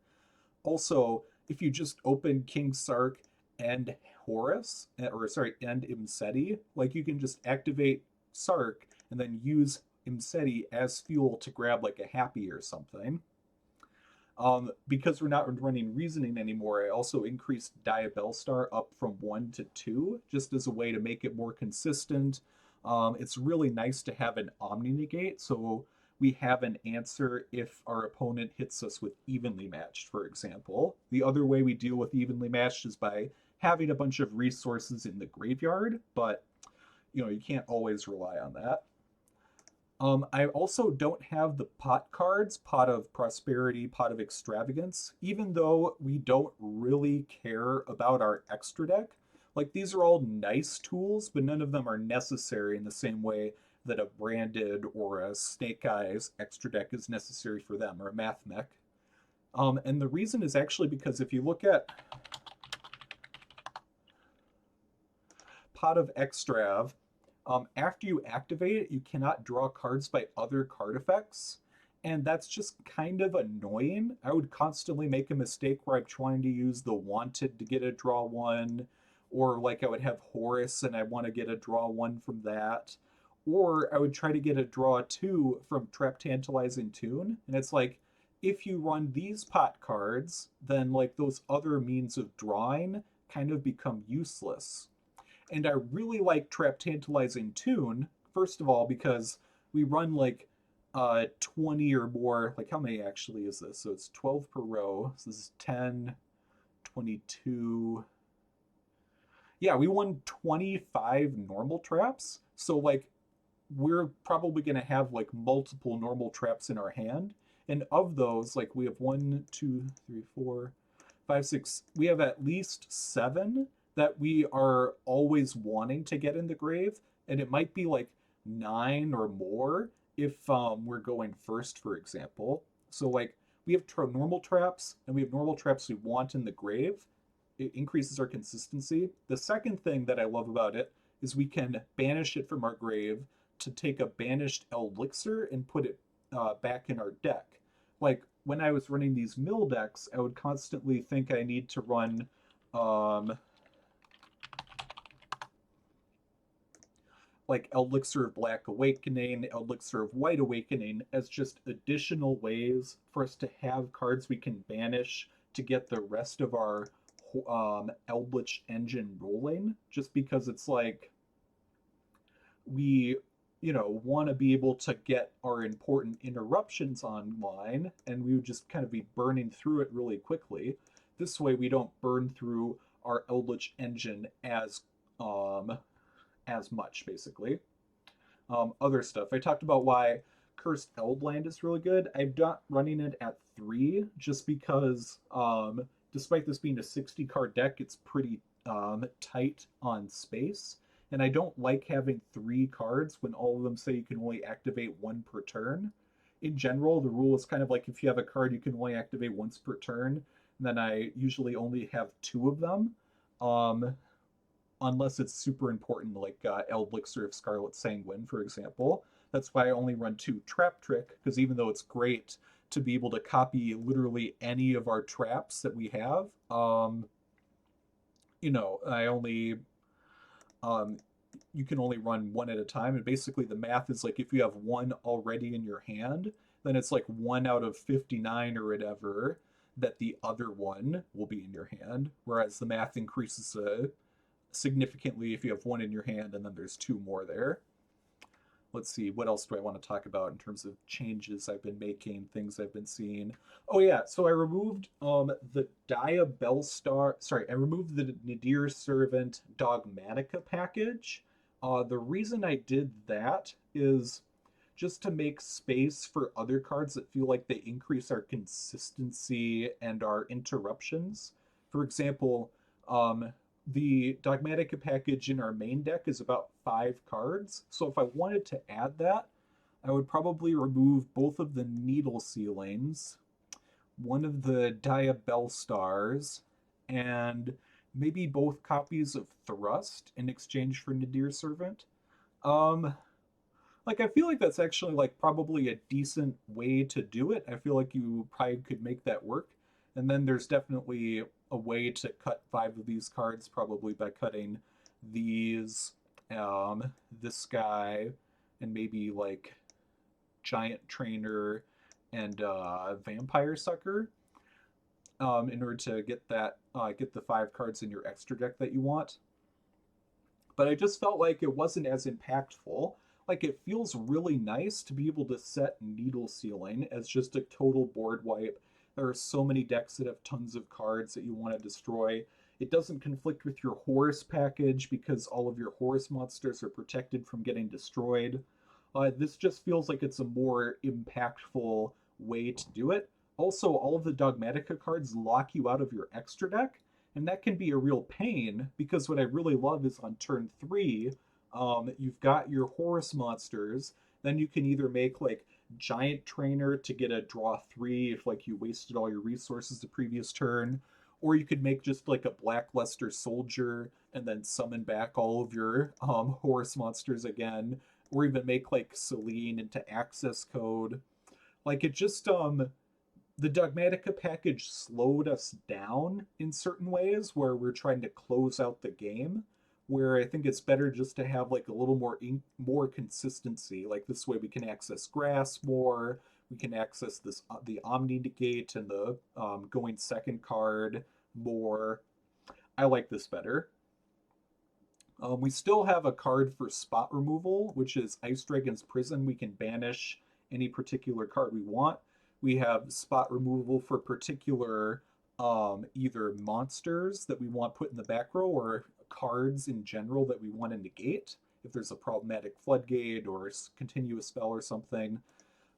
Also, if you just open King Sark and Horus, and Imsety, like you can just activate Sark and then use Imsety as fuel to grab like a Hapi or something. Because we're not running Reasoning anymore, I also increased Diabellstar up from 1 to 2, just as a way to make it more consistent. It's really nice to have an Omni-Negate, so we have an answer if our opponent hits us with Evenly Matched, for example. The other way we deal with Evenly Matched is by having a bunch of resources in the graveyard, but you can't always rely on that. I also don't have the pot cards, Pot of Prosperity, Pot of Extravagance, even though we don't really care about our extra deck. Like, these are all nice tools, but none of them are necessary in the same way that a Branded or a Snake Eyes extra deck is necessary for them, or a Mathmech. And the reason is actually because if you look at Pot of Extrav, after you activate it, you cannot draw cards by other card effects, and that's just kind of annoying. I would constantly make a mistake where I'm trying to use the Wanted to get a draw 1, or like I would have Horus and I want to get a draw 1 from that, or I would try to get a draw 2 from Traptantalizing Tune, and it's like, if you run these pot cards, then like those other means of drawing kind of become useless. And I really like Traptantalizing Tune, first of all, because we run like 20 or more, like how many actually is this? So it's 12 per row. So this is 10, 22. Yeah, we won 25 normal traps. So like we're probably going to have like multiple normal traps in our hand. And of those, like we have 1, 2, 3, 4, 5, 6. We have at least 7 that we are always wanting to get in the grave, and it might be like 9 or more if we're going first, for example. So like we have normal traps, and we have normal traps we want in the grave. It increases our consistency. The second thing that I love about it is we can banish it from our grave to take a banished Eldlixir and put it back in our deck. Like when I was running these mill decks, I would constantly think I need to run like Eldlixir of Black Awakening, Eldlixir of White Awakening as just additional ways for us to have cards we can banish to get the rest of our Eldlich engine rolling, just because it's like we want to be able to get our important interruptions online, and we would just kind of be burning through it really quickly. This way we don't burn through our Eldlich engine as much, basically. Other stuff. I talked about why Cursed Eldland is really good. I'm not running it at 3 just because, despite this being a 60 card deck, it's pretty tight on space. And I don't like having 3 cards when all of them say you can only activate 1 per turn. In general, the rule is kind of like if you have a card you can only activate once per turn, and then I usually only have 2 of them. Unless it's super important, like Eldlixir of Scarlett Sanguine, for example. That's why I only run 2 Trap Trick, because even though it's great to be able to copy literally any of our traps that we have, I only you can only run 1 at a time, and basically the math is like if you have 1 already in your hand, then it's like 1 out of 59 or whatever that the other 1 will be in your hand, whereas the math increases significantly if you have 1 in your hand and then there's 2 more there. Let's see, what else do I want to talk about in terms of changes I've been making, things I've been seeing. Oh yeah, so I removed the Diabellstar, sorry, I removed the Nadir Servant Dogmatica package. The reason I did that is just to make space for other cards that feel like they increase our consistency and our interruptions. For example, the Dogmatica package in our main deck is about 5 cards, so if I wanted to add that, I would probably remove both of the Needle Sealings, one of the Diabellstars, and maybe both copies of Thrust in exchange for Nadir Servant. I feel like that's actually like probably a decent way to do it. I feel like you probably could make that work. And then there's definitely a way to cut 5 of these cards, probably by cutting these, this guy, and maybe like Giant Trainer and Vampire Sucker, in order to get that get the 5 cards in your extra deck that you want. But I just felt like it wasn't as impactful. Like it feels really nice to be able to set Needle Sealing as just a total board wipe. There are so many decks that have tons of cards that you want to destroy. It doesn't conflict with your Horus package because all of your Horus monsters are protected from getting destroyed. This just feels like it's a more impactful way to do it. Also, all of the Dogmatica cards lock you out of your extra deck, and that can be a real pain because what I really love is on turn 3, you've got your Horus monsters, then you can either make like Giant Trainer to get a draw 3 if like you wasted all your resources the previous turn, or you could make just like a Blackluster Soldier and then summon back all of your Horus monsters again, or even make like Selene into access code. Like it just the Dogmatica package slowed us down in certain ways where we're trying to close out the game, where I think it's better just to have like a little more consistency. Like this way we can access grass more, we can access this the Omni Negate and the going second card more. I like this better. We still have a card for spot removal, which is Ice Dragon's Prison. We can banish any particular card we want. We have spot removal for particular either monsters that we want put in the back row or cards in general that we want to negate if there's a problematic floodgate or continuous spell or something.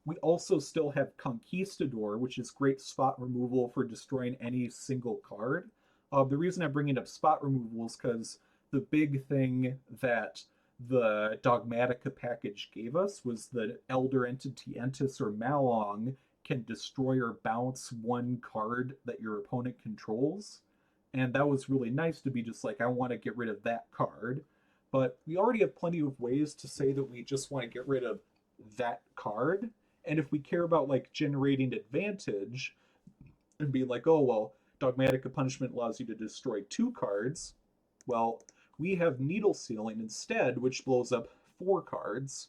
We also still have Conquistador, which is great spot removal for destroying any single card. The reason I'm bringing up spot removal is because the big thing that the Dogmatica package gave us was that Elder Entity Entis or Malong can destroy or bounce 1 card that your opponent controls. And that was really nice to be just like, I want to get rid of that card. But we already have plenty of ways to say that we just want to get rid of that card. And if we care about like generating advantage and be like, oh, well, Dogmatica Punishment allows you to destroy 2 cards. Well, we have Needle Sealing instead, which blows up 4 cards.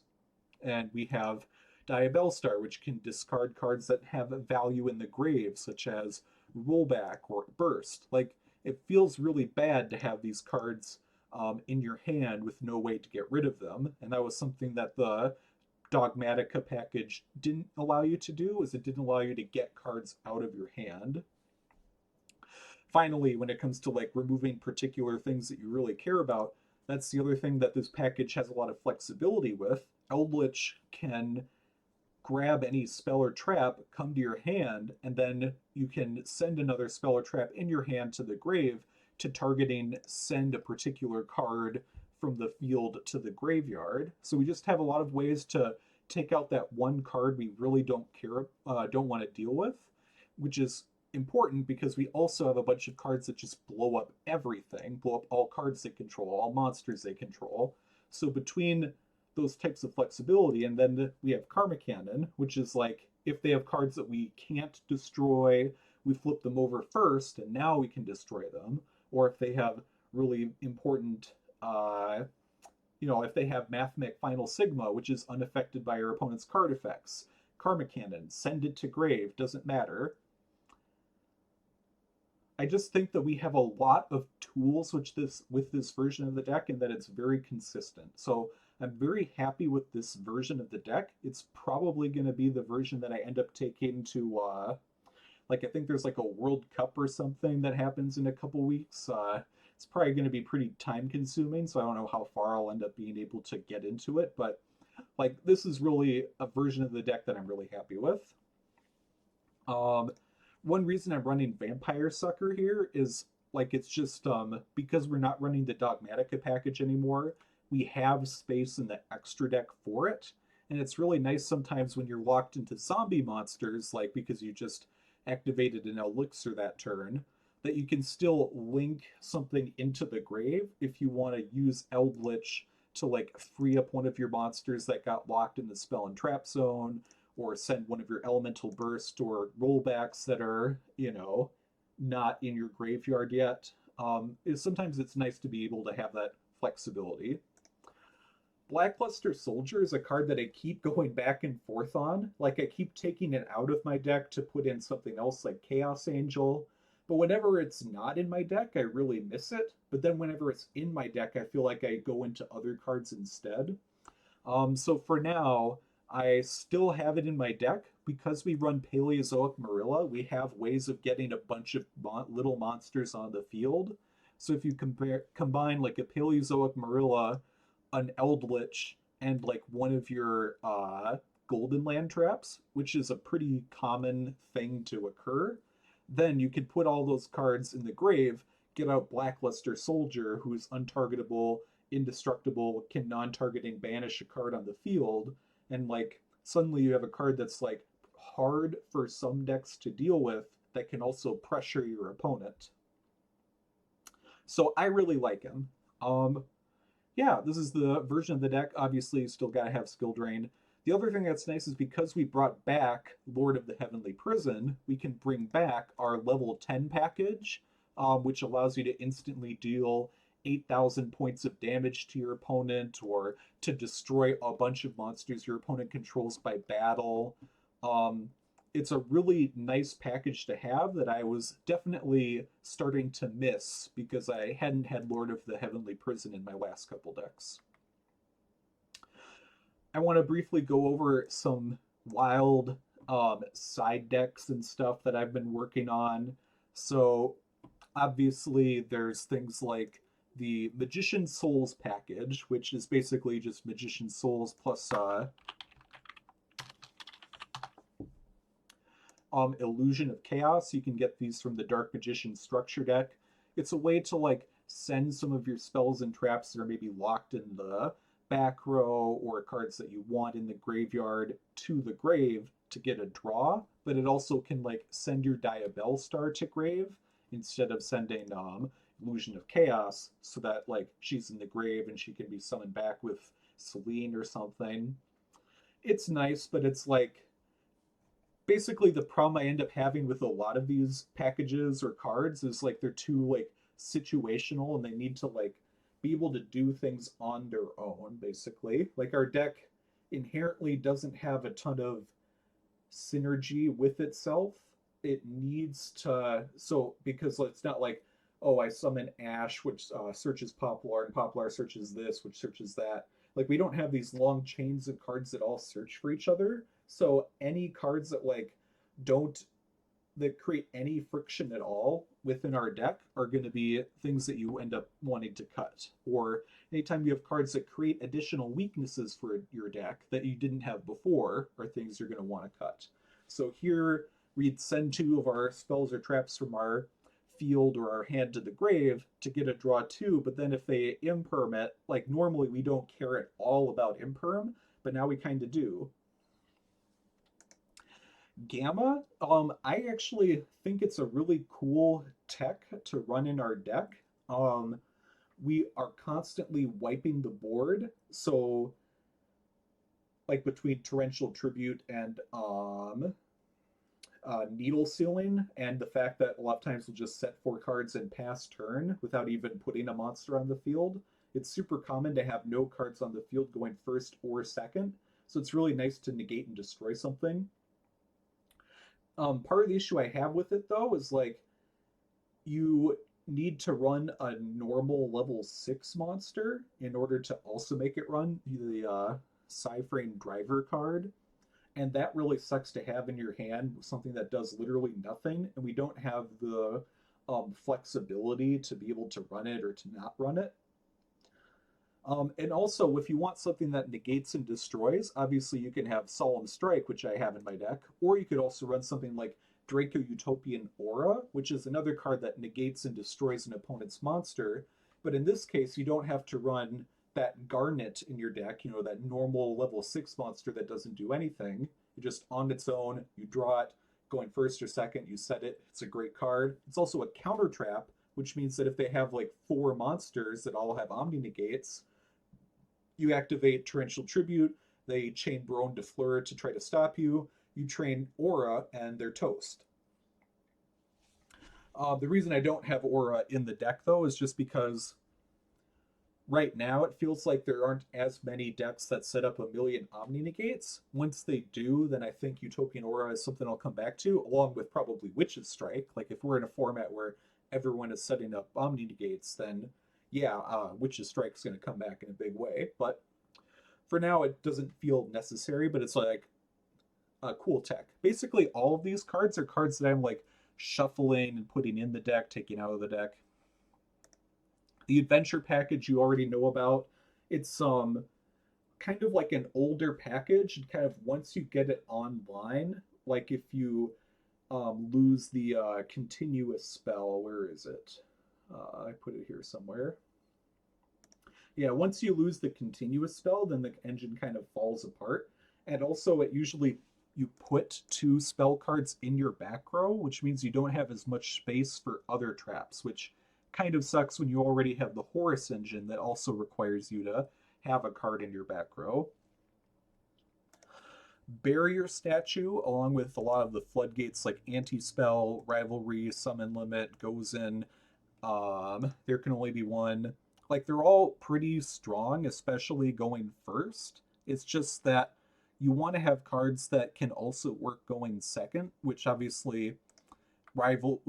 And we have Diabellstar, which can discard cards that have value in the grave, such as Rollback or Burst. Like, it feels really bad to have these cards in your hand with no way to get rid of them. And that was something that the Dogmatica package didn't allow you to do, is it didn't allow you to get cards out of your hand. Finally, when it comes to like removing particular things that you really care about, that's the other thing that this package has a lot of flexibility with. Eldlich can grab any spell or trap, come to your hand, and then you can send another spell or trap in your hand to the grave to targeting send a particular card from the field to the graveyard. So we just have a lot of ways to take out that one card we really don't want to deal with, which is important because we also have a bunch of cards that just blow up everything, blow up all cards they control, all monsters they control. So between those types of flexibility, and then we have Karma Cannon, which is like if they have cards that we can't destroy, we flip them over first, and now we can destroy them. Or if they have really important, if they have Mathmech Final Sigma, which is unaffected by your opponent's card effects, Karma Cannon, send it to grave, doesn't matter. I just think that we have a lot of tools with this version of the deck, and that it's very consistent. So I'm very happy with this version of the deck. It's probably going to be the version that I end up taking to, I think there's like a World Cup or something that happens in a couple weeks. It's probably going to be pretty time consuming, so I don't know how far I'll end up being able to get into it. But like, this is really a version of the deck that I'm really happy with. One reason I'm running Vampire Sucker here is like it's just because we're not running the Dogmatica package anymore, we have space in the extra deck for it. And it's really nice sometimes when you're locked into zombie monsters, like because you just activated an Eldlixir that turn, that you can still link something into the grave if you want to use Eldlich to like free up one of your monsters that got locked in the spell and trap zone, or send one of your elemental burst or rollbacks that are, not in your graveyard yet. Sometimes it's nice to be able to have that flexibility. Blackluster Soldier is a card that I keep going back and forth on. Like, I keep taking it out of my deck to put in something else like Chaos Angel. But whenever it's not in my deck, I really miss it. But then whenever it's in my deck, I feel like I go into other cards instead. So for now, I still have it in my deck. Because we run Paleozoic Marrella, we have ways of getting a bunch of little monsters on the field. So if you combine like a Paleozoic Marrella, an Eldlich, and like one of your golden land traps, which is a pretty common thing to occur, then you can put all those cards in the grave, get out Blackluster Soldier, who's untargetable, indestructible, can non-targeting banish a card on the field, and like suddenly you have a card that's like hard for some decks to deal with that can also pressure your opponent. So I really like him. Yeah, this is the version of the deck. Obviously, you still gotta have skill drain. The other thing that's nice is because we brought back Lord of the Heavenly Prison, we can bring back our level 10 package, which allows you to instantly deal 8,000 points of damage to your opponent, or to destroy a bunch of monsters your opponent controls by battle. It's a really nice package to have that I was definitely starting to miss because I hadn't had Lord of the Heavenly Prison in my last couple decks. I want to briefly go over some wild side decks and stuff that I've been working on. So obviously there's things like the Magician Souls package, which is basically just Magician Souls plus Illusion of Chaos. You can get these from the Dark Magician structure deck. It's a way to like send some of your spells and traps that are maybe locked in the back row, or cards that you want in the graveyard, to the grave to get a draw. But it also can like send your Diabellstar to grave instead of sending Illusion of Chaos, so that like she's in the grave and she can be summoned back with Selene or something. It's nice, but it's like basically the problem I end up having with a lot of these packages or cards is like they're too like situational, and they need to like be able to do things on their own, basically. Like, our deck inherently doesn't have a ton of synergy with itself. It needs to, so because it's not like, oh, I summon Ash, which searches Poplar, and Poplar searches this, which searches that. Like, we don't have these long chains of cards that all search for each other. So any cards that like don't that create any friction at all within our deck are going to be things that you end up wanting to cut. Or anytime you have cards that create additional weaknesses for your deck that you didn't have before are things you're going to want to cut. So here we'd send 2 of our spells or traps from our field or our hand to the grave to get a draw 2, but then if they imperm it, like normally we don't care at all about imperm, but now we kind of do. Gamma, I actually think it's a really cool tech to run in our deck. We are constantly wiping the board, so like between Torrential Tribute and Needle Sealing, and the fact that a lot of times we'll just set 4 cards and pass turn without even putting a monster on the field. It's super common to have no cards on the field going first or second, so it's really nice to negate and destroy something. Part of the issue I have with it though is like you need to run a normal level 6 monster in order to also make it run the Cyframe Driver card. And that really sucks to have in your hand, something that does literally nothing, and we don't have the flexibility to be able to run it or to not run it. And also, if you want something that negates and destroys, obviously you can have Solemn Strike, which I have in my deck, or you could also run something like Draco Utopian Aura, which is another card that negates and destroys an opponent's monster. But in this case, you don't have to run that Garnet in your deck, you know, that normal level 6 monster that doesn't do anything. You just, on its own, you draw it, going first or second, you set it. It's a great card. It's also a counter trap, which means that if they have like 4 monsters that all have Omni Negates, you activate Torrential Tribute, they chain Brone de Fleur to try to stop you, you train Aura, and they're toast. The reason I don't have Aura in the deck, though, is just because right now it feels like there aren't as many decks that set up a million Omni Negates. Once they do, then I think Utopian Aura is something I'll come back to, along with probably Witch's Strike. Like, if we're in a format where everyone is setting up Omni Negates, then yeah, Witch's Strike is going to come back in a big way. But for now, it doesn't feel necessary, but it's like a cool tech. Basically, all of these cards are cards that I'm like shuffling and putting in the deck, taking out of the deck. The adventure package you already know about. It's kind of like an older package, and kind of once you get it online, like if you lose the continuous spell, where is it? I put it here somewhere. Yeah, once you lose the continuous spell, then the engine kind of falls apart. And also, it usually you put 2 spell cards in your back row, which means you don't have as much space for other traps, which kind of sucks when you already have the Horus engine that also requires you to have a card in your back row. Barrier Statue, along with a lot of the floodgates like Anti-Spell, Rivalry, Summon Limit, goes in. There can only be one. Like, they're all pretty strong, especially going first. It's just that you want to have cards that can also work going second, which obviously Rivalry,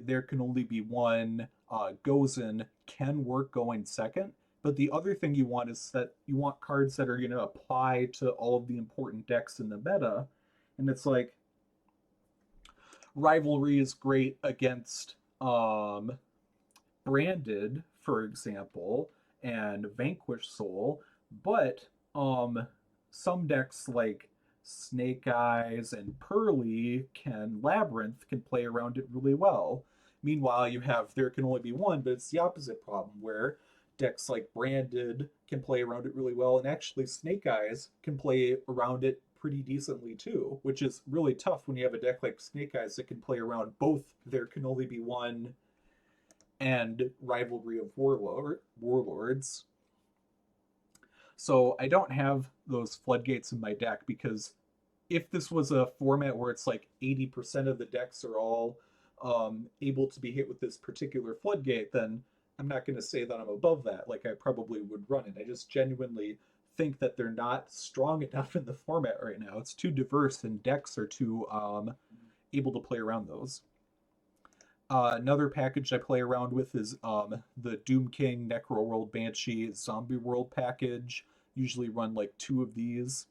there can only be one. Gozen can work going second. But the other thing you want is that you want cards that are going to apply to all of the important decks in the meta. And it's like, Rivalry is great against Branded, for example, and Vanquish Soul, but some decks like Snake Eyes and Purrelly Labyrinth can play around it really well. Meanwhile, you have There Can Only Be One, but it's the opposite problem, where decks like Branded can play around it really well, and actually Snake Eyes can play around it pretty decently too, which is really tough when you have a deck like Snake Eyes that can play around both There Can Only Be One and Rivalry of Warlords. So I don't have those floodgates in my deck, because if this was a format where it's like 80% of the decks are all able to be hit with this particular floodgate, then I'm not going to say that I'm above that. Like, I probably would run it. I just genuinely think that they're not strong enough in the format right now. It's too diverse, and decks are too able to play around those. Another package I play around with is the Doom King, Necro World Banshee, Zombie World package. Usually run like 2 of these.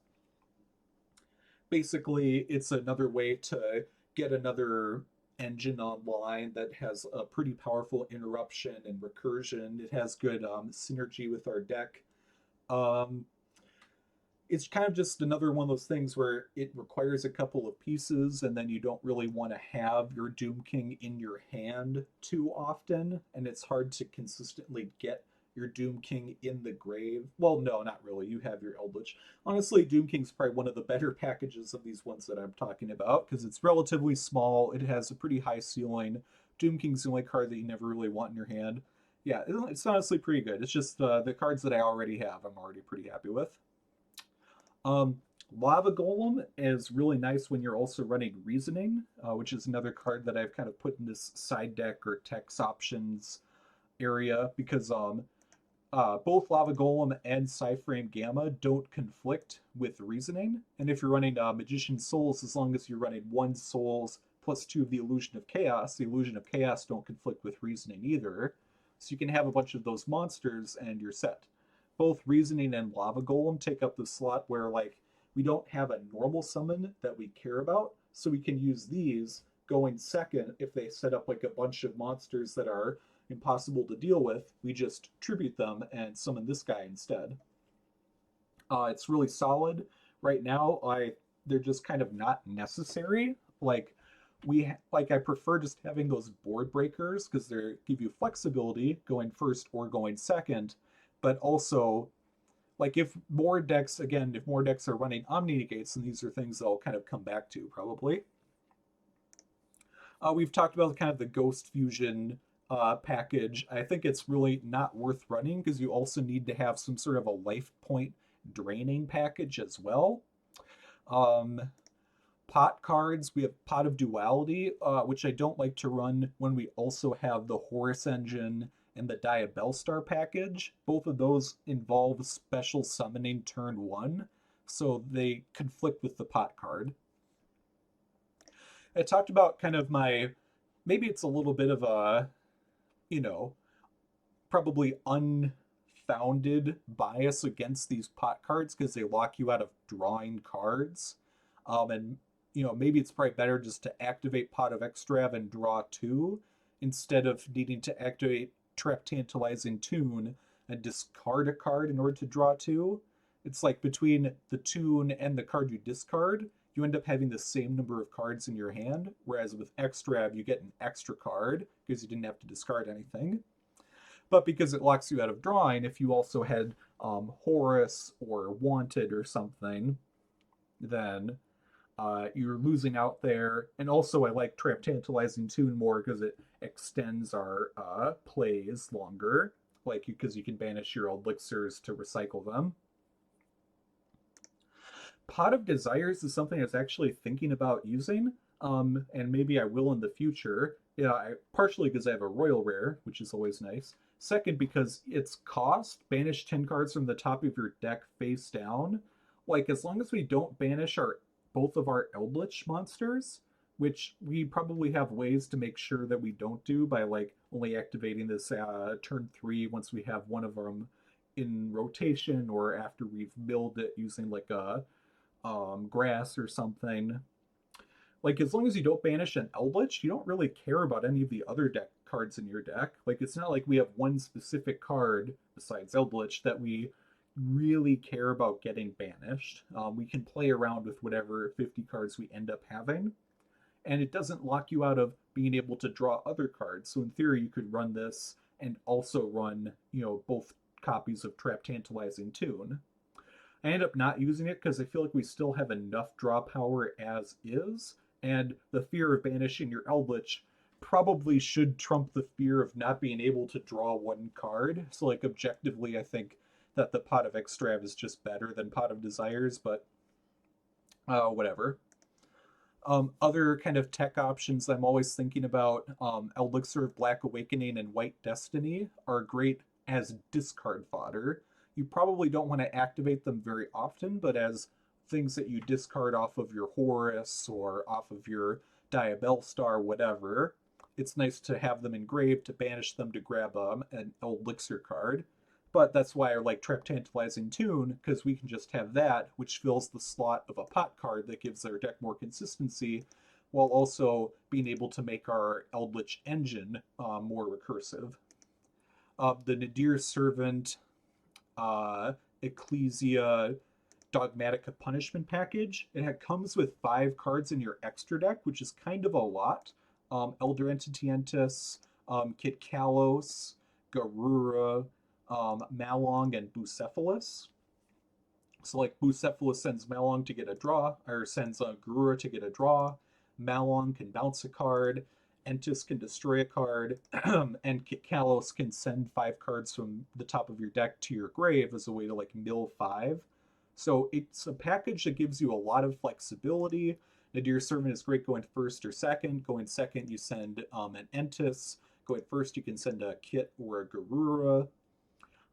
Basically, it's another way to get another engine online that has a pretty powerful interruption and recursion. It has good synergy with our deck. Um, it's kind of just another one of those things where it requires a couple of pieces, and then you don't really want to have your Doom King in your hand too often, and it's hard to consistently get your Doom King in the grave. Well, no, not really. You have your Eldlich. Honestly, Doom King's probably one of the better packages of these ones that I'm talking about because it's relatively small. It has a pretty high ceiling. Doom King's the only card that you never really want in your hand. Yeah, it's honestly pretty good. It's just the cards that I already have, I'm already pretty happy with. Um, Lava Golem is really nice when you're also running Reasoning, which is another card that I've kind of put in this side deck or text options area because both Lava Golem and Psyframe Gamma don't conflict with Reasoning. And if you're running Magician's Souls, as long as you're running one Souls plus two of the Illusion of Chaos, the Illusion of Chaos don't conflict with Reasoning either. So you can have a bunch of those monsters and you're set. Both Reasoning and Lava Golem take up the slot where, like, we don't have a normal summon that we care about, so we can use these going second if they set up like a bunch of monsters that are impossible to deal with. We just tribute them and summon this guy instead. It's really solid. Right now, they're just kind of not necessary. I prefer just having those board breakers because they give you flexibility going first or going second, but also like if more decks are running Omni Negates, and these are things that I'll kind of come back to probably. We've talked about kind of the Ghost Fusion package. I think it's really not worth running because you also need to have some sort of a life point draining package as well. Pot cards, we have Pot of Duality, which I don't like to run when we also have the Horus engine and the Diabellstar package. Both of those involve special summoning turn one, so they conflict with the pot card. I talked about kind of maybe it's a little bit of a, you know, probably unfounded bias against these pot cards because they lock you out of drawing cards. And, maybe it's probably better just to activate Pot of Extrav and draw two instead of needing to activate Traptantalizing Tune and discard a card in order to draw two. It's like between the tune and the card you discard, you end up having the same number of cards in your hand, whereas with Extrav, you get an extra card because you didn't have to discard anything. But because it locks you out of drawing, if you also had Horus or Wanted or something, then you're losing out there. And also, I like Traptantalizing Tune more because it extends our plays longer, like because you can banish your Eldlixirs to recycle them. Pot of Desires is something I was actually thinking about using, and maybe I will in the future. Yeah, partially because I have a Royal Rare, which is always nice. Second, because its cost, banish 10 cards from the top of your deck face down. Like, as long as we don't banish both of our Eldlich monsters, which we probably have ways to make sure that we don't do by like only activating this turn 3 once we have one of them in rotation or after we've milled it using like a grass or something. Like, as long as you don't banish an Eldlich, you don't really care about any of the other deck cards in your deck. Like, it's not like we have one specific card besides Eldlich that we really care about getting banished. We can play around with whatever 50 cards we end up having, and it doesn't lock you out of being able to draw other cards. So in theory, you could run this and also run, both copies of Traptantalizing Tune. I end up not using it because I feel like we still have enough draw power as is, and the fear of banishing your Eldlich probably should trump the fear of not being able to draw one card. So, like, objectively, I think that the Pot of Extrav is just better than Pot of Desires, but whatever. Other kind of tech options I'm always thinking about, Eldlixir, Black Awakening, and White Destiny are great as discard fodder. You probably don't want to activate them very often, but as things that you discard off of your Horus or off of your Diabellstar, whatever, it's nice to have them engraved to banish them to grab an Eldlixir card. But that's why I like Traptantalizing Tune, because we can just have that, which fills the slot of a pot card that gives our deck more consistency, while also being able to make our Eldlich engine more recursive. The Nadir Servant, Ecclesia, Dogmatica Punishment package. It comes with 5 cards in your extra deck, which is kind of a lot. Elder Entitientis, Kit Kalos, Garura, Malong, and Bucephalus. So like Bucephalus sends Malong to get a draw, or sends Garura to get a draw. Malong can bounce a card. Entis can destroy a card, and Kalos can send 5 cards from the top of your deck to your grave as a way to like mill 5. So it's a package that gives you a lot of flexibility. Nadir Servant is great going first or second. Going second, you send an Entis. Going first, you can send a Kit or a Garura.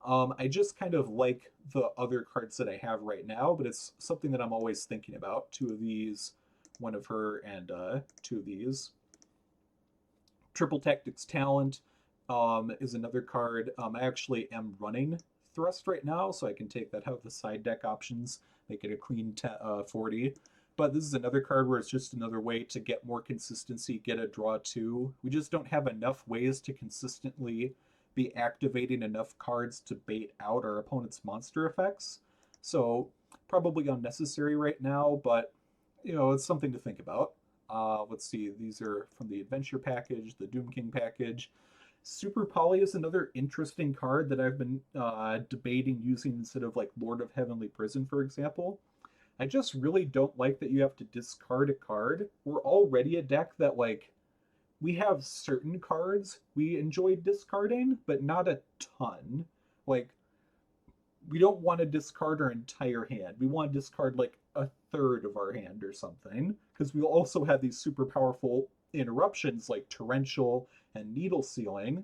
I just kind of like the other cards that I have right now, but it's something that I'm always thinking about. 2 of these, 1 of her, and 2 of these. Triple Tactics Talent is another card. I actually am running Thrust right now, so I can take that out of the side deck options, make it a clean 40. But this is another card where it's just another way to get more consistency, get a draw 2. We just don't have enough ways to consistently be activating enough cards to bait out our opponent's monster effects. So probably unnecessary right now, but you know, it's something to think about. Let's see, these are from the Adventure package, the Doom King package. Super Poly is another interesting card that I've been debating using instead of like Lord of Heavenly Prison, for example. I just really don't like that you have to discard a card. We're already a deck that like we have certain cards we enjoy discarding, but not a ton. Like we don't want to discard our entire hand. We want to discard like a third of our hand or something, because we'll also have these super powerful interruptions like Torrential and Needle Sealing.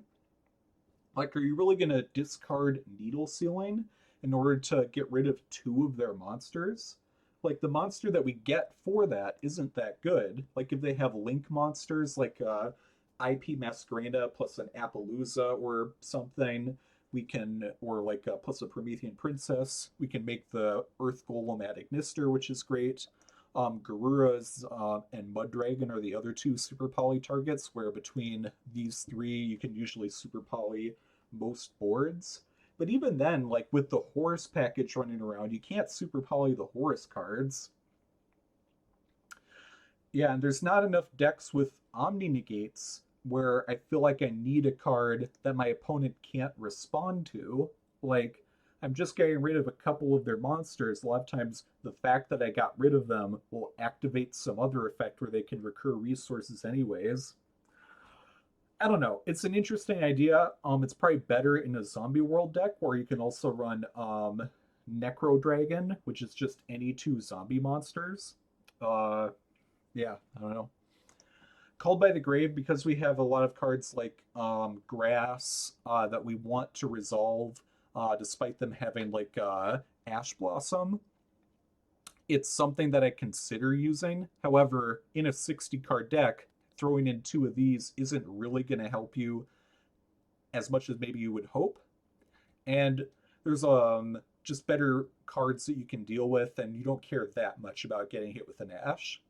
Like, are you really going to discard Needle Sealing in order to get rid of 2 of their monsters? Like, the monster that we get for that isn't that good. Like, if they have link monsters like IP Masquerena plus an Appaloosa or something, we can, or like plus a Promethean Princess, we can make the Earth Golem at Ignister, which is great. Garuras and Mud Dragon are the other 2 super poly targets, where between these 3 you can usually super poly most boards. But even then, like with the Horus package running around, you can't super poly the Horus cards. Yeah, and there's not enough decks with Omni Negates where I feel like I need a card that my opponent can't respond to. Like, I'm just getting rid of a couple of their monsters. A lot of times, the fact that I got rid of them will activate some other effect where they can recur resources anyways. I don't know. It's an interesting idea. It's probably better in a zombie world deck where you can also run Necro Dragon, which is just any 2 zombie monsters. Uh, yeah, I don't know. Called by the Grave, because we have a lot of cards like Grass that we want to resolve, despite them having like Ash Blossom. It's something that I consider using. However, in a 60 card deck, throwing in 2 of these isn't really going to help you as much as maybe you would hope. And there's just better cards that you can deal with, and you don't care that much about getting hit with an Ash.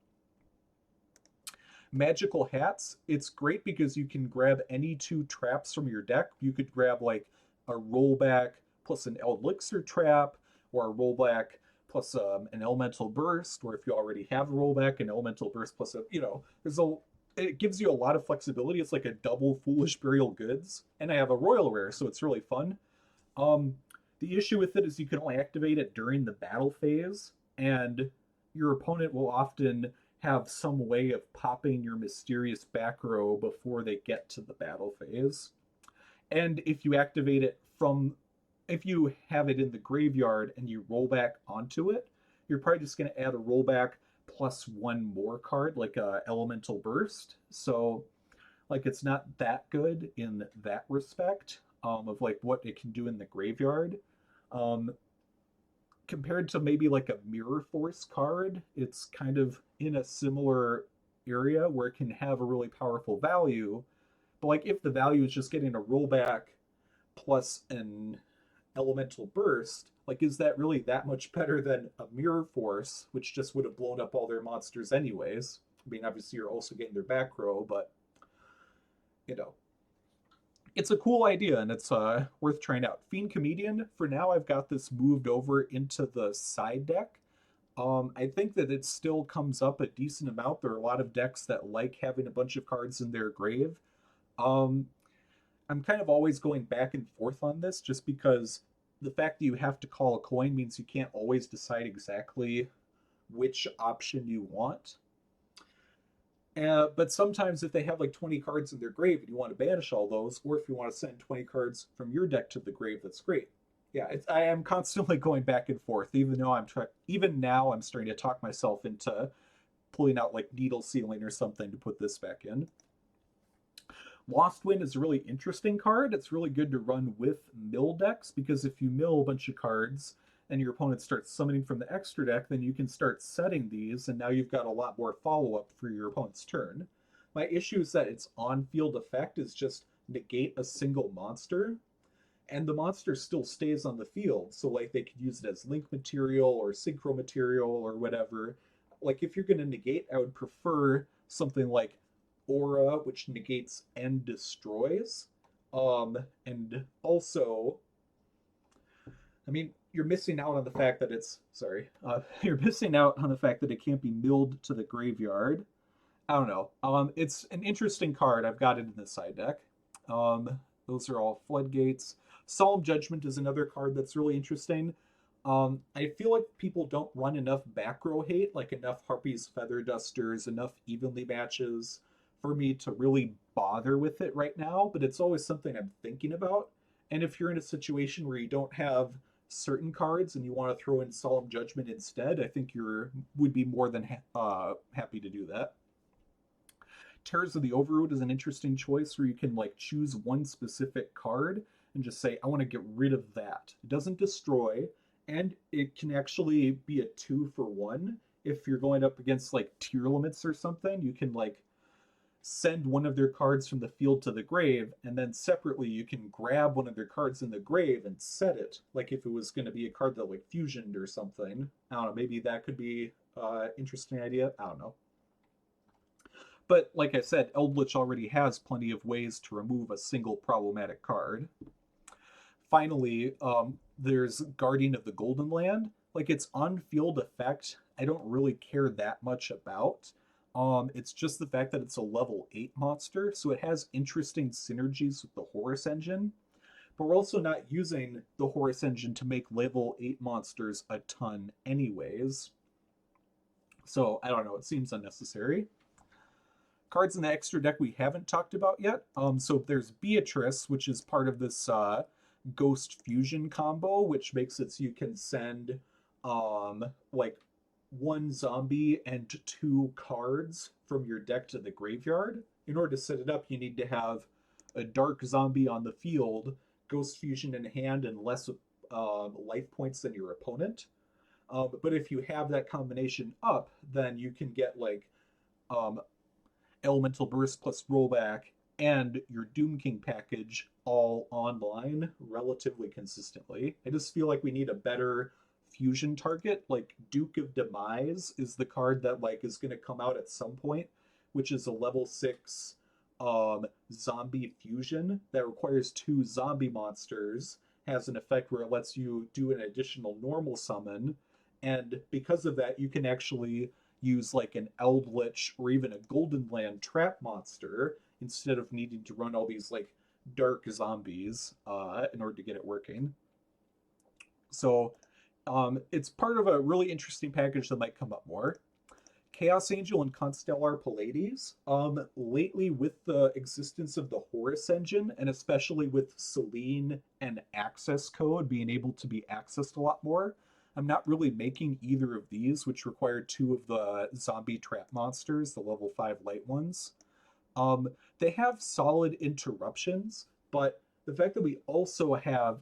Magical Hats, it's great because you can grab any 2 traps from your deck. You could grab like a rollback plus an Eldlixir trap, or a rollback plus an Elemental Burst, or if you already have a rollback, an Elemental Burst plus a, you know, it gives you a lot of flexibility. It's like a double Foolish Burial Goods, and I have a Royal Rare, so it's really fun. The issue with it is you can only activate it during the battle phase, and your opponent will often have some way of popping your mysterious back row before they get to the battle phase. And if you activate it if you have it in the graveyard and you roll back onto it, you're probably just going to add a rollback plus 1 more card, like a Elemental Burst. So, like, it's not that good in that respect of like what it can do in the graveyard. Um, Compared to maybe like a Mirror Force card, it's kind of in a similar area where it can have a really powerful value. But like if the value is just getting a rollback plus an Elemental Burst, like, is that really that much better than a Mirror Force, which just would have blown up all their monsters anyways? I mean, obviously you're also getting their back row, but, you know, it's a cool idea and it's worth trying out. Fiend Comedian, for now I've got this moved over into the side deck. I think that it still comes up a decent amount. There are a lot of decks that like having a bunch of cards in their grave. Um, I'm kind of always going back and forth on this just because the fact that you have to call a coin means you can't always decide exactly which option you want. But sometimes if they have like 20 cards in their grave and you want to banish all those, or if you want to send 20 cards from your deck to the grave, that's great. Yeah, I am constantly going back and forth, even though even now I'm starting to talk myself into pulling out like Needle Sealing or something to put this back in. Lost Wind is a really interesting card. It's really good to run with mill decks because if you mill a bunch of cards and your opponent starts summoning from the extra deck, then you can start setting these, and now you've got a lot more follow-up for your opponent's turn. My issue is that its on-field effect is just negate a single monster, and the monster still stays on the field, so like they could use it as link material or synchro material or whatever. Like if you're going to negate, I would prefer something like Aura, which negates and destroys. And also, I mean, you're missing out on the fact that you're missing out on the fact that it can't be milled to the graveyard. I don't know. It's an interesting card. I've got it in the side deck. Those are all floodgates. Solemn Judgment is another card that's really interesting. I feel like people don't run enough back row hate, like enough Harpy's Feather Dusters, enough evenly matches for me to really bother with it right now, but it's always something I'm thinking about. And if you're in a situation where you don't have certain cards and you want to throw in Solemn Judgment instead, I think would be more than happy to do that. Terrors of the Overroot is an interesting choice where you can like choose one specific card and just say, I want to get rid of that. It doesn't destroy, and it can actually be a 2-for-1. If you're going up against like tier limits or something, you can like send one of their cards from the field to the grave, and then separately you can grab one of their cards in the grave and set it. Like if it was going to be a card that like fusioned or something. I don't know, maybe that could be an interesting idea. I don't know. But like I said, Eldlich already has plenty of ways to remove a single problematic card. Finally, there's Guardian of the Golden Land. Like its on-field effect, I don't really care that much about. It's just the fact that it's a level 8 monster, so it has interesting synergies with the Horus engine. But we're also not using the Horus engine to make level 8 monsters a ton anyways. So, I don't know, it seems unnecessary. Cards in the extra deck we haven't talked about yet. So there's Beatrice, which is part of this Ghost Fusion combo, which makes it so you can send like 1 zombie and 2 cards from your deck to the graveyard. In order to set it up, you need to have a dark zombie on the field, Ghost Fusion in hand, and less life points than your opponent. But if you have that combination up, then you can get like Elemental Burst plus Rollback and your Doom King package all online relatively consistently. I just feel like we need a better fusion target. Like Duke of Demise is the card that like is going to come out at some point, which is a level 6 zombie fusion that requires 2 zombie monsters, has an effect where it lets you do an additional normal summon, and because of that you can actually use like an Eldlich or even a Golden Land trap monster instead of needing to run all these like dark zombies in order to get it working. So it's part of a really interesting package that might come up more. Chaos Angel and Constellar Pallades. Lately, with the existence of the Horus engine, and especially with Selene and access code being able to be accessed a lot more, I'm not really making either of these, which require 2 of the zombie trap monsters, the level 5 light ones. They have solid interruptions, but the fact that we also have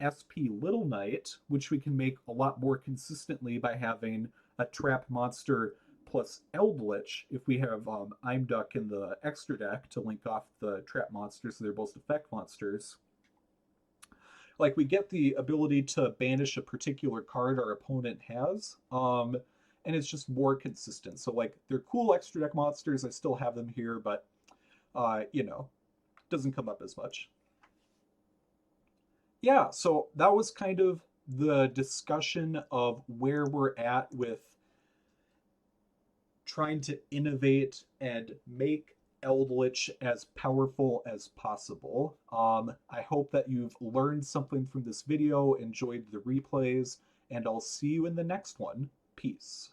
SP Little Knight, which we can make a lot more consistently by having a trap monster plus Eldlich, if we have Imduck in the extra deck to link off the trap monsters, so they're both effect monsters, Like we get the ability to banish a particular card our opponent has, and it's just more consistent. So like they're cool extra deck monsters. I still have them here, but you know, doesn't come up as much. Yeah, so that was kind of the discussion of where we're at with trying to innovate and make Eldlich as powerful as possible. I hope that you've learned something from this video, enjoyed the replays, and I'll see you in the next one. Peace.